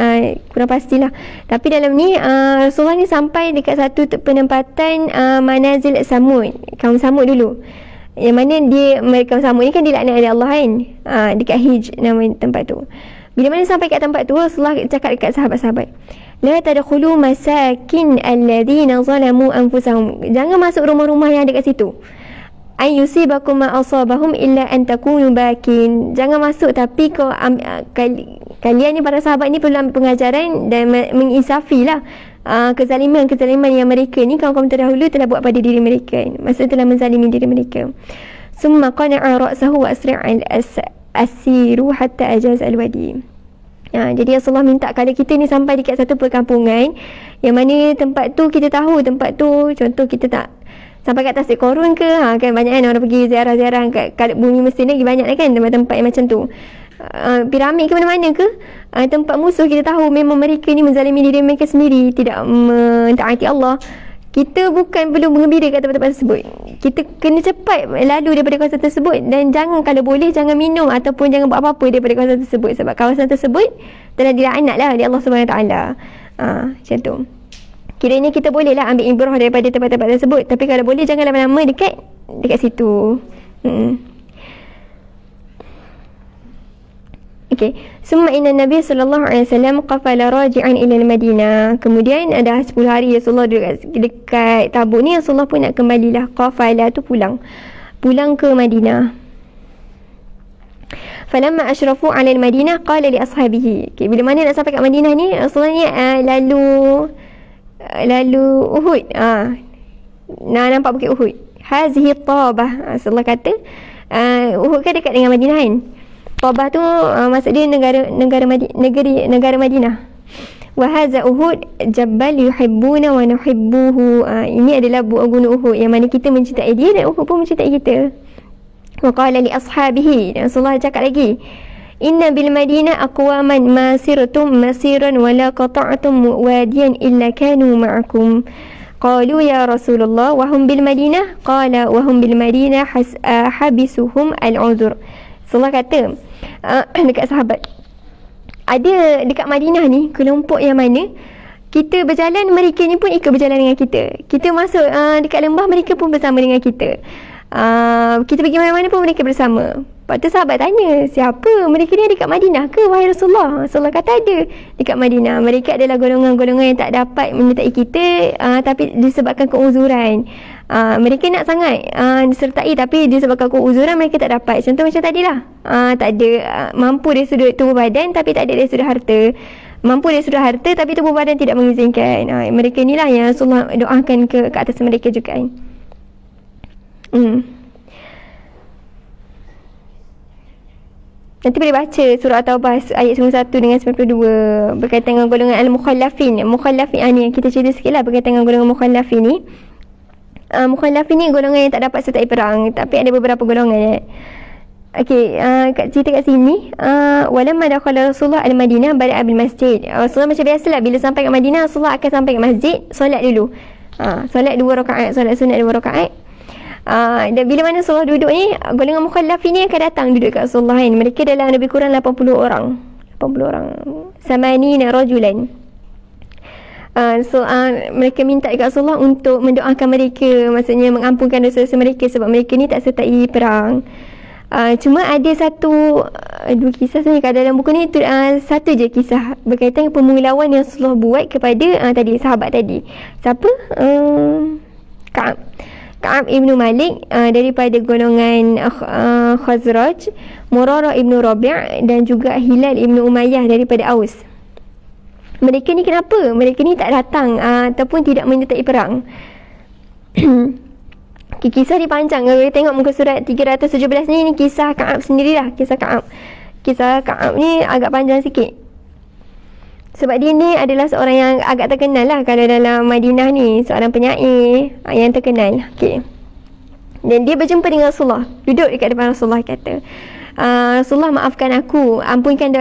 kurang pastilah. Tapi dalam ni Rasulullah ni sampai dekat satu penempatan manazil Samud, kaum Samud dulu. Yang mana mereka kaum Samud ni kan dilaknat oleh Allah kan. Dekat Hijj nama tempat tu. Bila mana sampai kat tempat tu, Rasulullah cakap dekat sahabat-sahabat, la tadkhulu masakin alladhina zalamu anfusahum. Jangan masuk rumah-rumah yang ada kat situ. Ay yusibakum ma asabahum illa an takunu bakin. Jangan masuk, tapi kalian ni para sahabat ni perlu ambil pengajaran dan menginsafilah kezaliman yang mereka ni kaum-kaum terdahulu telah buat pada diri mereka. Maksudnya telah menzalimi diri mereka. Summa qana'a ra'sahu wa asri'a asiru hatta ajaz al-wadi. Jadi Rasulullah minta kalau kita ni sampai dekat satu perkampungan yang mana tempat tu kita tahu, tempat tu contoh kita tak sampai kat Tasik Korun ke, kan banyak kan orang pergi ziarah-ziarah kat Bumi Mesir lagi banyak lah kan tempat-tempat yang macam tu. Piramid ke mana-mana ke, tempat musuh kita tahu memang mereka ni menzalimi diri mereka sendiri, tidak mentaati Allah. Kita bukan perlu mengembira kat tempat-tempat tersebut. Kita kena cepat lalu daripada kawasan tersebut, dan jangan, kalau boleh jangan minum ataupun jangan buat apa-apa daripada kawasan tersebut, sebab kawasan tersebut telah dilaknat lah oleh Allah SWT. Macam tu. Kiranya kita boleh lah ambil ibrah daripada tempat-tempat tersebut, tapi kalau boleh jangan lama-lama dekat situ. Okey, summa inna Nabi sallallahu alaihi wasallam qafala raji'an ila al-Madinah. Kemudian ada 10 hari Rasulullah dekat Tabuk ni, Rasulullah pun nak kembalilah. Qafala tu pulang ke Madinah. Falamma asyrafu 'ala al-Madinah qala li ashabihi. Okey, bila mana nak sampai kat Madinah ni, Rasulullah ni lalu Uhud. Nampak bukit Uhud. Hazihi Tabah. Rasulullah kata Uhud kan dekat dengan Madinah kan. Tabah tu maksud dia negara Madinah. Wa hadza Uhud jabal yuhibbuna wa nuhibbuhu. Ini adalah gunung Uhud yang mana kita mencintai dia dan Uhud pun mencintai kita. Wa qala li ashabihi, Rasulullah cakap lagi, inna bil Madinah aqwaman ma sirtum masiran wala qata'tum wadiyan illa kanu ma'akum. Qalu ya Rasulullah wa hum bil Madinah? Qala wa hum bil Madinah habisuhum al-uzur. Rasulullah kata dekat sahabat, ada dekat Madinah ni kelompok yang mana kita berjalan, mereka ni pun ikut berjalan dengan kita. Kita masuk dekat lembah, mereka pun bersama dengan kita. Kita pergi mana-mana pun mereka bersama. Lepas tu sahabat tanya, siapa mereka ni, dekat Madinah ke wahai Rasulullah? Rasulullah kata ada dekat Madinah. Mereka adalah golongan-golongan yang tak dapat menyertai kita, tapi disebabkan keuzuran. Mereka nak sangat disertai, tapi disebabkan keuzuran mereka tak dapat. Contoh macam tadilah, tak ada mampu dari sudut tubuh badan, tapi tak ada dari sudut harta. Mampu dari sudut harta, tapi tubuh badan tidak mengizinkan. Mereka inilah yang Rasulullah doakan ke atas mereka juga kan. Nanti boleh baca surah At-Taubah ayat 91 dengan 92 berkaitan dengan golongan al-mukhallafin. Mukhallafin ni yang kita cerita sikit lah berkaitan dengan golongan mukhallafin ni. Mukhallafin ni golongan yang tak dapat sertai perang, tapi ada beberapa golongan. Okey, cerita kat sini, walamma dakhala Rasulullah al-Madinah bada'a bil masjid. Rasulullah macam biasalah bila sampai kat Madinah, Rasulullah akan sampai ke masjid, solat dulu. Solat 2 rakaat, solat sunat 2 rakaat. Dan bila mana Rasulullah duduk ni, golongan mukhallafin ni akan datang duduk kat Rasulullah kan. Mereka dalam lebih kurang 80 orang. Samanina rajulan. Mereka minta dekat Rasulullah untuk mendoakan mereka, maksudnya mengampunkan dosa-dosa mereka sebab mereka ni tak sertai perang. Cuma ada dua kisah sebenarnya kat dalam buku ni. Satu je kisah berkaitan dengan pemulauan yang Rasulullah buat kepada sahabat tadi. Siapa? Ka'ab ibnu Malik daripada golongan Khazraj, Murarah ibnu Rabi' dan juga Hilal ibnu Umayyah daripada Aus. Mereka ni kenapa? Mereka ni tak datang ataupun tidak menyertai perang. Kisah ni panjang. Kalau kita tengok muka surat 317 ni kisah Ka'ab sendirilah. Kisah Ka'ab ni agak panjang sikit. Sebab dia ni adalah seorang yang agak terkenal lah kalau dalam Madinah ni, seorang penyair yang terkenal. Okay. Dan dia berjumpa dengan Rasulullah, duduk dekat depan Rasulullah, kata, Rasulullah, maafkan aku, ampunkan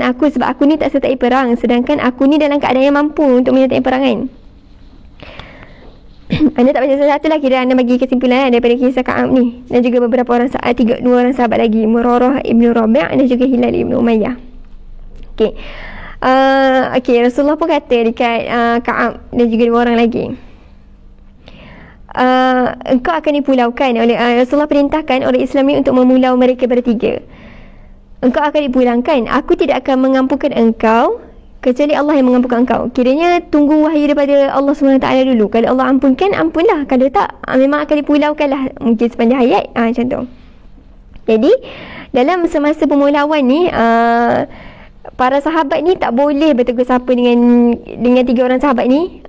aku sebab aku ni tak sertai perang, sedangkan aku ni dalam keadaan yang mampu untuk menyertai perang kan. Anda tak baca satu lah, kira anda bagi kesimpulan daripada kisah Ka'ab ni. Dan juga beberapa orang, dua orang sahabat lagi, Murarah ibnu Rabi' dan juga Hilal ibnu Umayyah. Okay. Rasulullah pun kata dekat Ka'ab dan juga dua orang lagi, engkau akan dipulaukan oleh Rasulullah perintahkan orang Islam ni untuk memulau mereka bertiga. Engkau akan dipulangkan, aku tidak akan mengampunkan engkau kecuali Allah yang mengampunkan engkau. Kiranya tunggu wahyu daripada Allah SWT dulu. Kalau Allah ampunkan, ampunlah. Kalau tak, memang akan dipulaukan lah, mungkin sepanjang hayat, macam tu. Jadi dalam semasa pemulauan ni, para sahabat ni tak boleh bertegur sapa dengan tiga orang sahabat ni.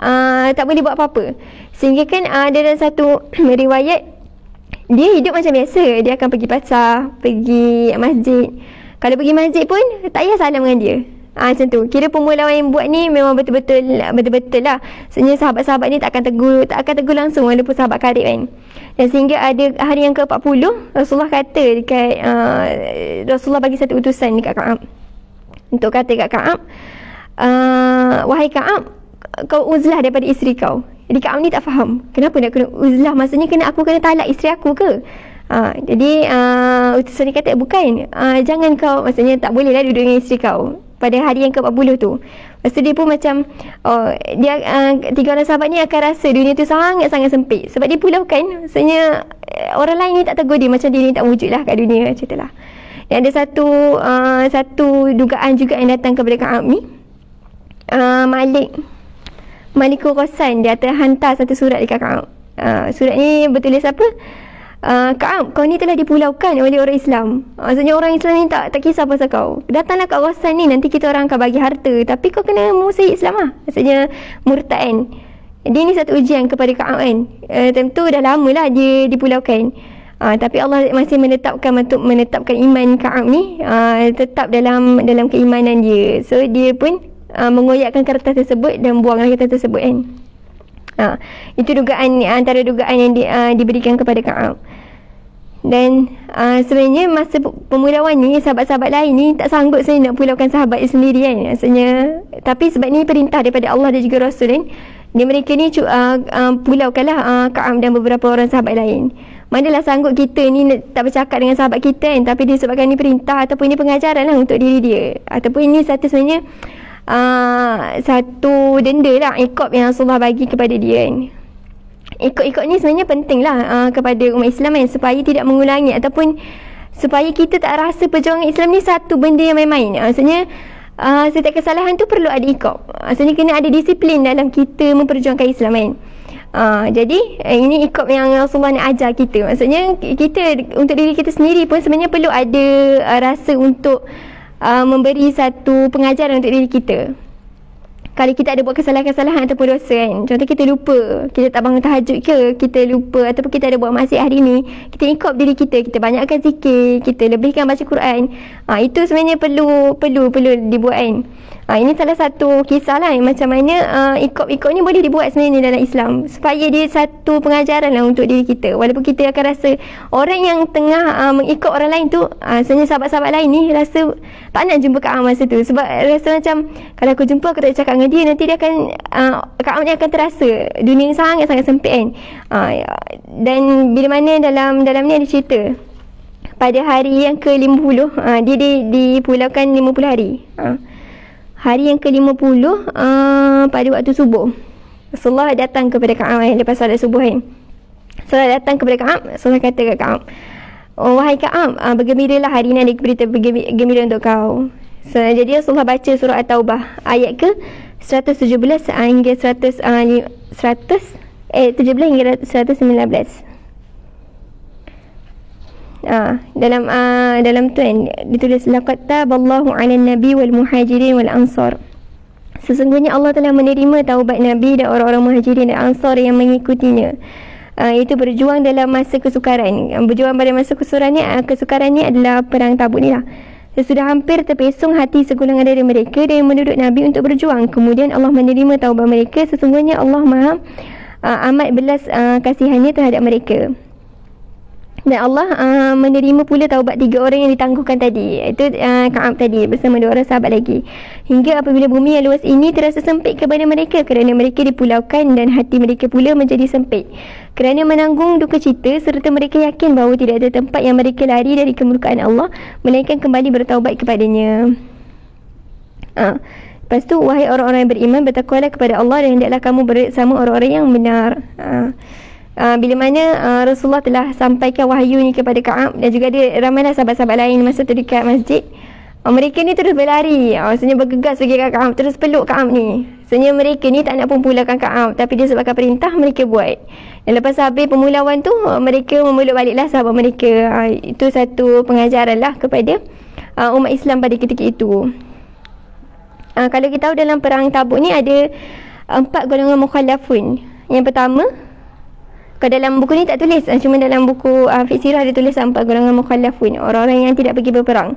Tak boleh buat apa-apa. Sehingga kan ada dalam satu riwayat, dia hidup macam biasa. Dia akan pergi pasar, pergi masjid. Kalau pergi masjid pun tak payah salam dengan dia. Macam tu. Kira pemulauan yang buat ni memang betul-betul lah. Sebenarnya sahabat-sahabat ni tak akan tegur langsung walaupun sahabat karib kan. Dan sehingga ada hari yang ke-40, Rasulullah kata dekat Rasulullah bagi satu utusan dekat Ka'ab, untuk kata kat Ka'ab, wahai Ka'ab, kau uzlah daripada isteri kau. Jadi Ka'ab ni tak faham, kenapa nak kena uzlah, maksudnya aku kena talak isteri aku ke? Jadi utusan dia kata, bukan, jangan kau, maksudnya tak boleh lah duduk dengan isteri kau pada hari yang ke-40 tu. Lepas tu dia pun macam, tiga orang sahabat ni akan rasa dunia tu sangat-sangat sempit. Sebab dia pulaukan, maksudnya orang lain ni tak tegur dia, macam dia ni tak wujud lah kat dunia, macam tu lah. Dan ada satu dugaan juga yang datang kepada Ka'ab ni. Malikul Ghassan, dia terhantar satu surat dekat Ka'ab. Surat ni bertulis apa? Ka'ab, kau ni telah dipulaukan oleh orang Islam. Maksudnya orang Islam ni tak kisah pasal kau. Datanglah kat Ghassan ni, nanti kita orang akan bagi harta, tapi kau kena musuh Islam lah. Maksudnya murtad kan. Dia ni satu ujian kepada Ka'ab kan. Tentu dah lama lah dia dipulaukan. Tapi Allah masih menetapkan iman Ka'ab ni tetap dalam keimanan dia. So dia pun mengoyakkan kertas tersebut dan buanglah kertas tersebut kan. Itu dugaan, antara dugaan yang diberikan kepada Ka'ab. Dan sebenarnya masa pemulauan ni, sahabat-sahabat lain ni tak sanggup sebenarnya nak pulaukan sahabat sendiri kan. Maksudnya, tapi sebab ni perintah daripada Allah dan juga Rasul kan, dia mereka ni pulaukanlah Ka'ab dan beberapa orang sahabat lain. Manalah sanggup kita ni tak bercakap dengan sahabat kita kan, tapi disebabkan ni perintah ataupun ini pengajaran lah untuk diri dia, ataupun ini satu sebenarnya satu denda lah, ikop yang Rasulullah bagi kepada dia kan. Ikut-ikut ni sebenarnya penting lah kepada umat Islam kan, supaya tidak mengulangi ataupun supaya kita tak rasa perjuangan Islam ni satu benda yang main-main. Maksudnya setiap kesalahan tu perlu ada ikut. Maksudnya kena ada disiplin dalam kita memperjuangkan Islam kan. Jadi ini ikut yang Rasulullah nak ajar kita. Maksudnya kita untuk diri kita sendiri pun sebenarnya perlu ada rasa untuk memberi satu pengajaran untuk diri kita. Kalau kita ada buat kesalahan-kesalahan ataupun dosa kan, contoh kita lupa, kita tak bangun tahajud ke, kita lupa, ataupun kita ada buat maksiat hari ni, kita ikut diri kita, kita banyakkan zikir, kita lebihkan baca Quran. Itu sebenarnya perlu dibuat kan. Ini salah satu kisah lah macam mana ikut ni boleh dibuat sebenarnya dalam Islam, supaya dia satu pengajaran lah untuk diri kita. Walaupun kita akan rasa orang yang tengah mengikut orang lain tu, sebenarnya sahabat-sahabat lain ni rasa tak nak jumpa Ka'ab masa tu, sebab rasa macam kalau aku jumpa, aku tak cakap dengan dia, nanti dia akan Ka'ab ni akan terasa dunia ni sangat-sangat sempit kan. Dan bila mana dalam ni ada cerita pada hari yang ke-50, dia dipulaukan 50 hari. Hari yang ke-50 pada waktu subuh, Rasulullah datang kepada Ka'ab lepas solat subuh kan. Rasulullah datang kepada Ka'ab, Rasulullah kata kepada Ka'ab, wahai Ka'ab, bergembiralah hari ini ada berita gembira untuk kau. Jadi Rasulullah baca surah At-Taubah ayat ke 117 hingga 17 hingga 119. Dalam tu kan ditulis, laqad taballahu 'alan nabi wal muhajirin wal ansar. Sesungguhnya Allah telah menerima taubat Nabi dan orang-orang muhajirin dan ansar yang mengikutinya. Itu berjuang dalam masa kesukaran. Berjuang pada masa kesukaran ni adalah perang Tabuk ni lah. Sesudah hampir terpesong hati segolongan dari mereka dan menurut Nabi untuk berjuang, kemudian Allah menerima taubat mereka. Sesungguhnya Allah Maha amat belas kasihannya terhadap mereka. Dan Allah menerima pula taubat 3 orang yang ditangguhkan tadi, iaitu Ka'ab tadi bersama 2 orang sahabat lagi. Hingga apabila bumi yang luas ini terasa sempit kepada mereka kerana mereka dipulaukan, dan hati mereka pula menjadi sempit kerana menanggung duka cita, serta mereka yakin bahawa tidak ada tempat yang mereka lari dari kemurkaan Allah melainkan kembali bertaubat kepadanya. Lepas tu, wahai orang-orang yang beriman, bertakwalah kepada Allah dan hendaklah kamu bersama orang-orang yang benar. Bila mana Rasulullah telah sampaikan wahyu ni kepada Ka'ab, dan juga dia ramailah sahabat-sahabat lain masa tu dekat masjid, mereka ni terus berlari, maksudnya bergegas pergi ke Ka'ab, terus peluk Ka'ab ni. Sebenarnya mereka ni tak nak pun pulaukan Ka'ab, tapi dia sebabkan perintah mereka buat. Dan lepas habis pemulauan tu, mereka memeluk baliklah sahabat mereka. Itu satu pengajaran lah kepada umat Islam pada ketika itu. Kalau kita tahu dalam perang Tabuk ni ada 4 golongan mukhalafun. Yang pertama, kalau dalam buku ni tak tulis, cuma dalam buku fiqh sirah dia tulis 4 golongan mukhalafun, orang-orang yang tidak pergi berperang.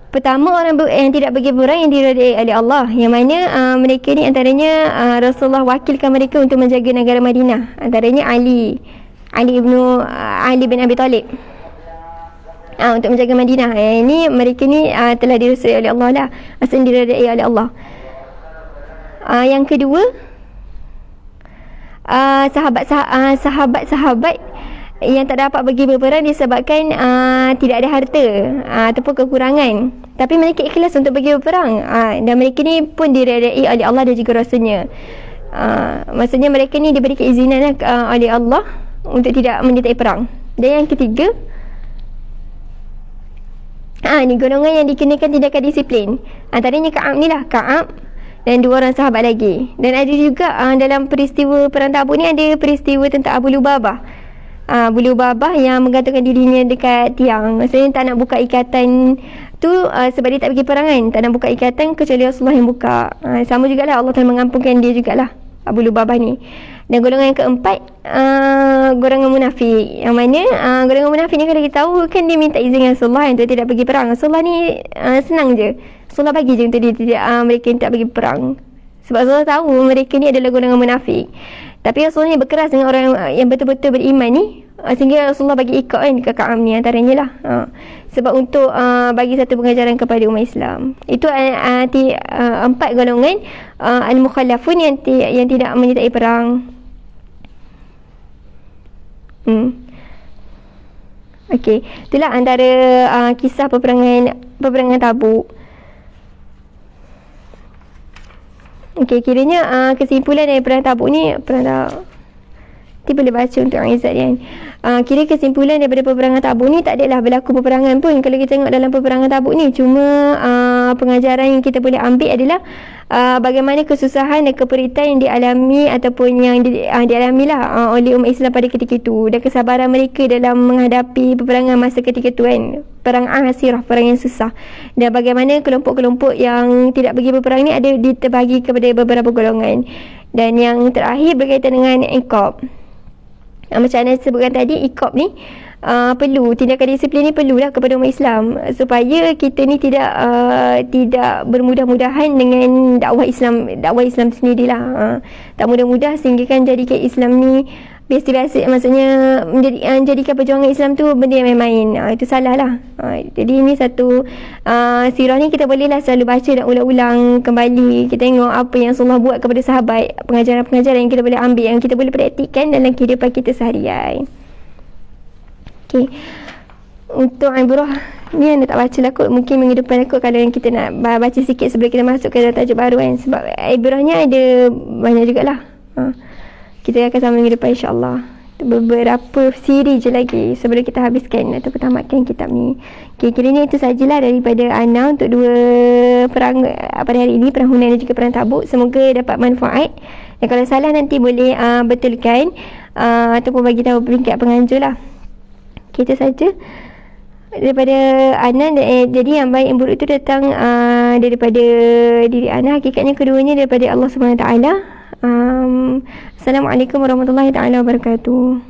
Pertama, orang yang tidak pergi berperang yang diredai oleh Allah, yang mana mereka ni antaranya Rasulullah wakilkan mereka untuk menjaga negara Madinah, antaranya Ali bin Abi Talib, untuk menjaga Madinah. Ini mereka ni telah diredai oleh Allah lah, maksudnya diredai oleh Allah. Yang kedua, sahabat-sahabat yang tak dapat pergi berperang disebabkan tidak ada harta ataupun kekurangan, tapi mereka ikhlas untuk pergi berperang, dan mereka ni pun diredai oleh Allah dan juga Rasulnya. Maksudnya mereka ni diberi keizinan oleh Allah untuk tidak menyertai perang. Dan yang ketiga, ni golongan yang dikenakan tindakan disiplin, antaranya Ka'ab ni lah, Ka'ab dan 2 orang sahabat lagi. Dan ada juga dalam peristiwa perang Tabuk ni ada peristiwa tentang Abu Lubabah. Abu Lubabah yang menggantungkan dirinya dekat tiang, maksudnya tak nak buka ikatan tu, sebab dia tak pergi perangan, tak nak buka ikatan kecuali Rasulullah yang buka. Sama jugalah Allah telah mengampunkan dia jugalah, Abu Lubabah ni. Dan golongan yang keempat, golongan munafik, yang mana golongan munafik ni kalau kita tahu kan dia minta izin dengan Rasulullah untuk tidak pergi perang. Rasulullah ni senang je, Rasulullah bagi je untuk dia tidak, mereka tak pergi perang. Sebab Rasulullah tahu mereka ni adalah golongan munafik. Tapi Rasulullah ni berkeras dengan orang yang betul-betul beriman ni, sehingga Rasulullah bagi ikut kan ke Ka'am ni antaranya lah. Sebab untuk bagi satu pengajaran kepada umat Islam. Itu 4 golongan al-mukhallafun yang tidak menyertai perang. Okey, itulah antara kisah peperangan Tabuk. Okey, kiranya kesimpulan dari perang Tabuk ni, nanti boleh baca untuk Aizat kan. Kira kesimpulan daripada peperangan Tabuk ni, tak adalah berlaku peperangan pun kalau kita tengok dalam peperangan Tabuk ni. Cuma pengajaran yang kita boleh ambil adalah bagaimana kesusahan dan keperitan yang dialami ataupun yang dialami lah oleh umat Islam pada ketika itu, dan kesabaran mereka dalam menghadapi peperangan masa ketika itu kan. Perang Asirah, perang yang susah, dan bagaimana kelompok-kelompok yang tidak pergi berperang ni ada diterbagi kepada beberapa golongan. Dan yang terakhir berkaitan dengan iqab. Macam Anda sebutkan tadi, iqab ni perlu, tindakan disiplin ni perlulah kepada umat Islam supaya kita ni tidak bermudah-mudahan dengan dakwah Islam sendirilah. Tak mudah-mudah sehingga kan jadikan Islam ni biasa-biasa, maksudnya menjadikan perjuangan Islam tu benda yang main-main. Itu salah lah. Jadi ini satu sirah ni kita bolehlah selalu baca dan ulang-ulang kembali. Kita tengok apa yang Rasulullah buat kepada sahabat, pengajaran-pengajaran yang kita boleh ambil, yang kita boleh praktikkan dalam kehidupan kita seharian. Okay, untuk ibrah ni anda tak baca lah kot, mungkin minggu depan kot kalau yang kita nak baca sikit sebelum kita masuk ke tajuk baru kan. Sebab ibrahnya ada banyak jugalah. Kita akan sama minggu depan insyaAllah. Beberapa siri je lagi sebelum kita habiskan atau tamatkan kitab ni. Okay, kiranya itu sajalah daripada Ana untuk 2 perang pada hari ini, perang Hunain dan juga perang Tabuk. Semoga dapat manfaat, dan kalau salah nanti boleh betulkan ataupun bagi tahu peringkat penganjur lah. Okay, itu saja daripada Ana. Jadi yang baik yang buruk itu datang daripada diri Ana. Hakikatnya keduanya daripada Allah SWT. Assalamualaikum warahmatullahi taala wabarakatuh.